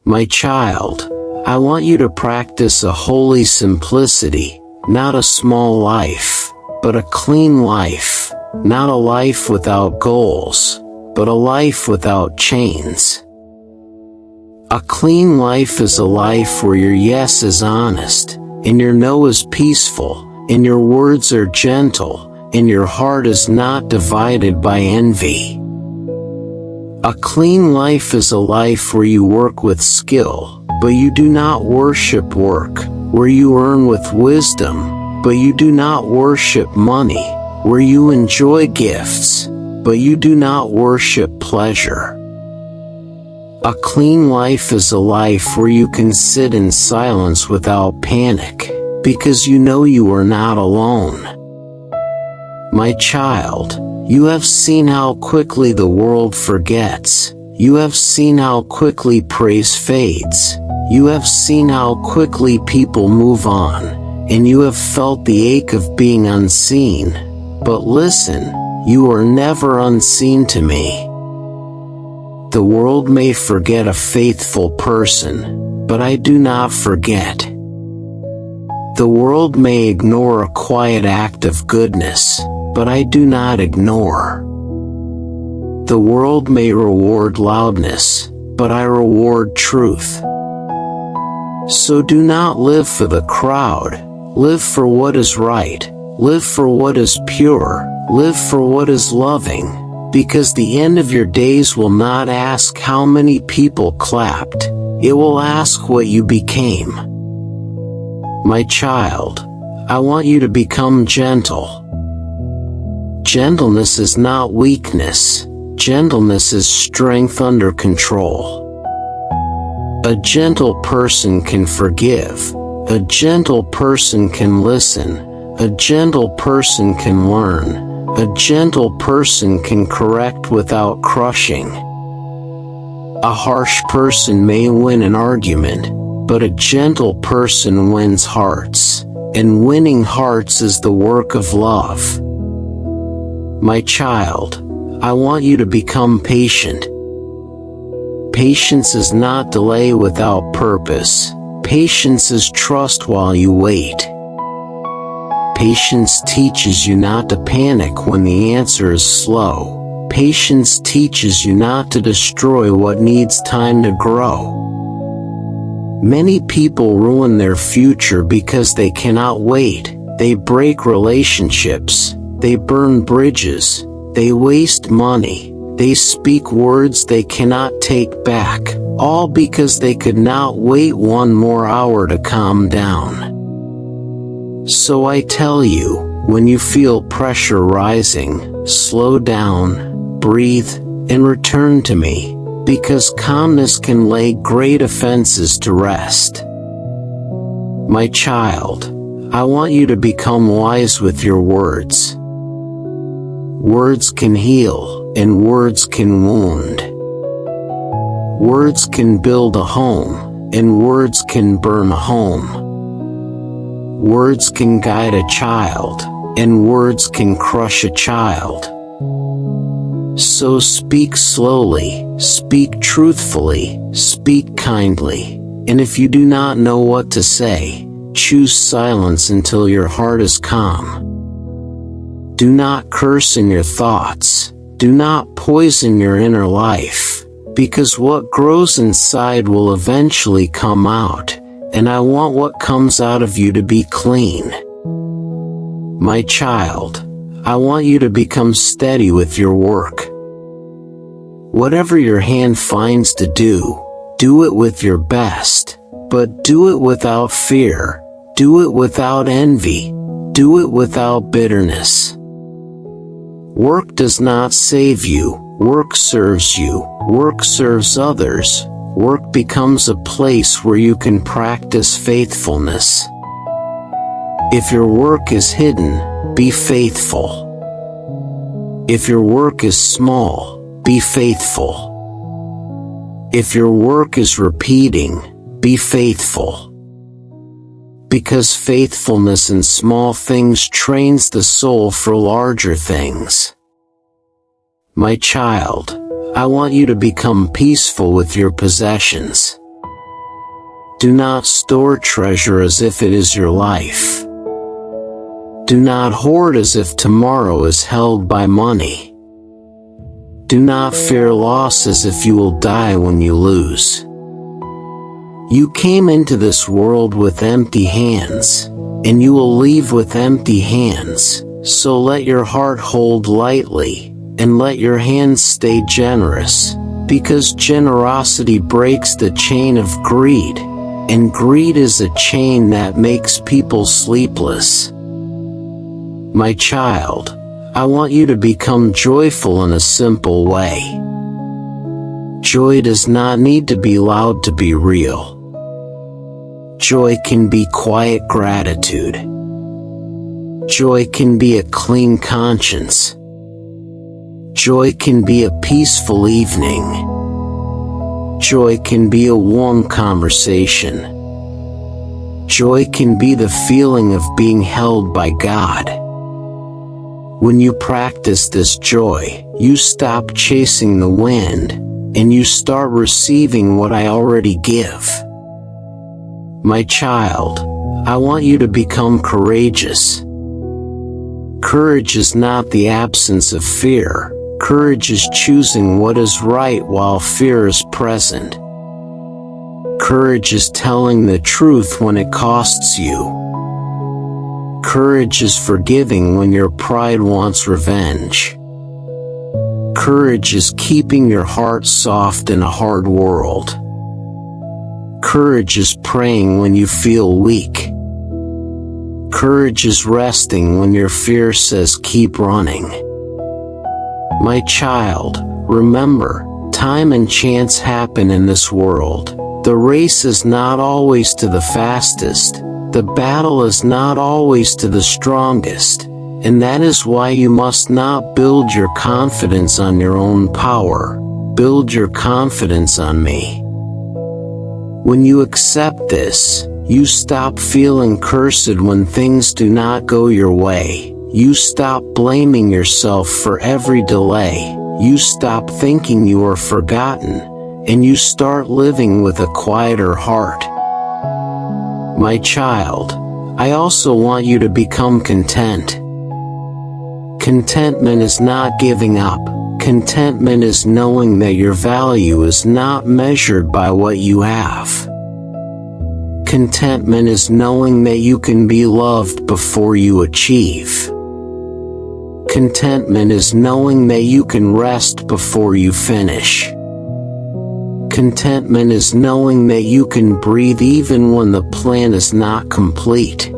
My child, I want you to practice a holy simplicity, not a small life, but a clean life, not a life without goals, but a life without chains. A clean life is a life where your yes is honest, and your no is peaceful, and your words are gentle, and your heart is not divided by envy. A clean life is a life where you work with skill, but you do not worship work, where you earn with wisdom, but you do not worship money, where you enjoy gifts, but you do not worship pleasure. A clean life is a life where you can sit in silence without panic, because you know you are not alone. My child, you have seen how quickly the world forgets. You have seen how quickly praise fades. You have seen how quickly people move on, and you have felt the ache of being unseen. But listen, you are never unseen to me. The world may forget a faithful person, but I do not forget. The world may ignore a quiet act of goodness, but I do not ignore. The world may reward loudness, but I reward truth. So do not live for the crowd, live for what is right, live for what is pure, live for what is loving, because the end of your days will not ask how many people clapped, it will ask what you became. My child, I want you to become gentle. Gentleness is not weakness, gentleness is strength under control. A gentle person can forgive, a gentle person can listen, a gentle person can learn, a gentle person can correct without crushing. A harsh person may win an argument, but a gentle person wins hearts, and winning hearts is the work of love. My child, I want you to become patient. Patience is not delay without purpose. Patience is trust while you wait. Patience teaches you not to panic when the answer is slow. Patience teaches you not to destroy what needs time to grow. Many people ruin their future because they cannot wait. They break relationships. They burn bridges. They waste money. They speak words they cannot take back, all because they could not wait one more hour to calm down. So I tell you, when you feel pressure rising, slow down, breathe, and return to me, because calmness can lay great offenses to rest. My child, I want you to become wise with your words. Words can heal, and words can wound. Words can build a home, and words can burn a home. Words can guide a child, and words can crush a child. So speak slowly, speak truthfully, speak kindly, and if you do not know what to say, choose silence until your heart is calm. Do not curse in your thoughts, do not poison your inner life, because what grows inside will eventually come out, and I want what comes out of you to be clean. My child, I want you to become steady with your work. Whatever your hand finds to do it with your best, but do it without fear, do it without envy, do it without bitterness. Work does not save you, work serves you, work serves others, work becomes a place where you can practice faithfulness. If your work is hidden, be faithful. If your work is small, be faithful. If your work is repeating, be faithful. Because faithfulness in small things trains the soul for larger things. My child, I want you to become peaceful with your possessions. Do not store treasure as if it is your life. Do not hoard as if tomorrow is held by money. Do not fear loss as if you will die when you lose. You came into this world with empty hands, and you will leave with empty hands, so let your heart hold lightly, and let your hands stay generous, because generosity breaks the chain of greed, and greed is a chain that makes people sleepless. My child, I want you to become joyful in a simple way. Joy does not need to be loud to be real. Joy can be quiet gratitude. Joy can be a clean conscience. Joy can be a peaceful evening. Joy can be a warm conversation. Joy can be the feeling of being held by God. When you practice this joy, you stop chasing the wind, and you start receiving what I already give. My child, I want you to become courageous. Courage is not the absence of fear. Courage is choosing what is right while fear is present. Courage is telling the truth when it costs you. Courage is forgiving when your pride wants revenge. Courage is keeping your heart soft in a hard world. Courage is praying when you feel weak. Courage is resting when your fear says keep running. My child, remember, time and chance happen in this world. The race is not always to the fastest. The battle is not always to the strongest. And that is why you must not build your confidence on your own power. Build your confidence on me. When you accept this, you stop feeling cursed when things do not go your way. You stop blaming yourself for every delay. You stop thinking you are forgotten, and you start living with a quieter heart. My child, I also want you to become content. Contentment is not giving up. Contentment is knowing that your value is not measured by what you have. Contentment is knowing that you can be loved before you achieve. Contentment is knowing that you can rest before you finish. Contentment is knowing that you can breathe even when the plan is not complete.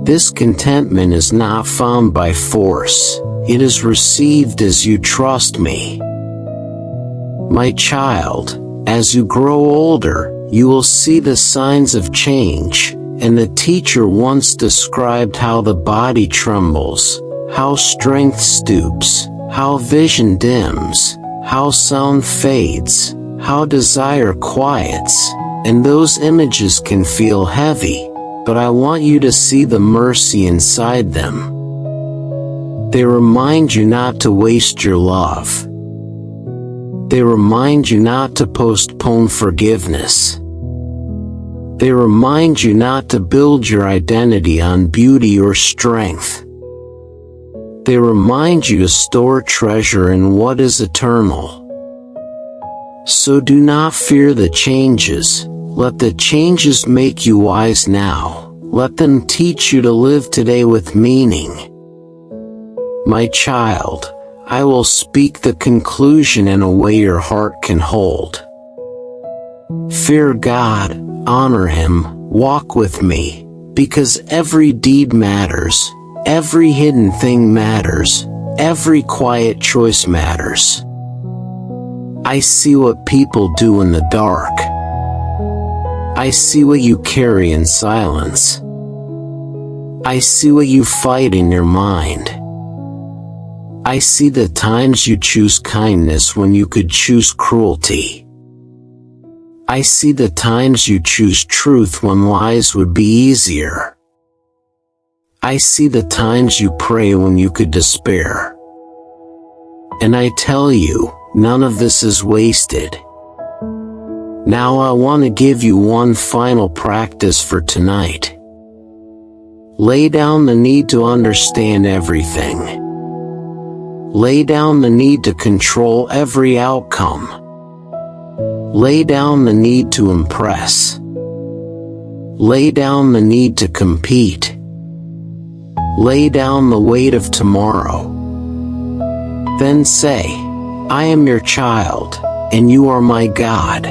This contentment is not found by force. It is received as you trust me. My child, as you grow older, you will see the signs of change, and the teacher once described how the body trembles, how strength stoops, how vision dims, how sound fades, how desire quiets, and those images can feel heavy, but I want you to see the mercy inside them. They remind you not to waste your love. They remind you not to postpone forgiveness. They remind you not to build your identity on beauty or strength. They remind you to store treasure in what is eternal. So do not fear the changes. Let the changes make you wise now. Let them teach you to live today with meaning. My child, I will speak the conclusion in a way your heart can hold. Fear God, honor Him, walk with me, because every deed matters, every hidden thing matters, every quiet choice matters. I see what people do in the dark. I see what you carry in silence. I see what you fight in your mind. I see the times you choose kindness when you could choose cruelty. I see the times you choose truth when lies would be easier. I see the times you pray when you could despair. And I tell you, none of this is wasted. Now I want to give you one final practice for tonight. Lay down the need to understand everything. Lay down the need to control every outcome. Lay down the need to impress. Lay down the need to compete. Lay down the weight of tomorrow. Then say, I am your child, and you are my God.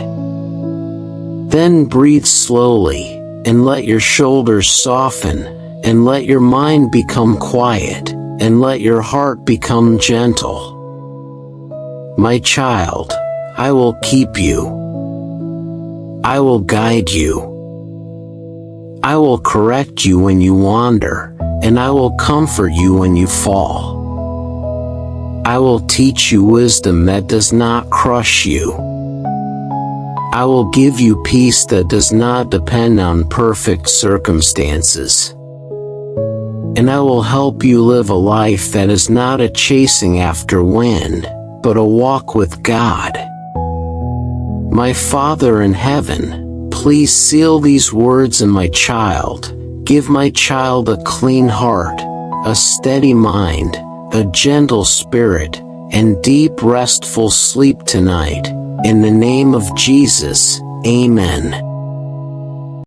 Then breathe slowly, and let your shoulders soften, and let your mind become quiet, and let your heart become gentle. My child, I will keep you. I will guide you. I will correct you when you wander, and I will comfort you when you fall. I will teach you wisdom that does not crush you. I will give you peace that does not depend on perfect circumstances. And I will help you live a life that is not a chasing after wind, but a walk with God. My Father in heaven, please seal these words in my child. Give my child a clean heart, a steady mind, a gentle spirit, and deep restful sleep tonight. In the name of Jesus, Amen.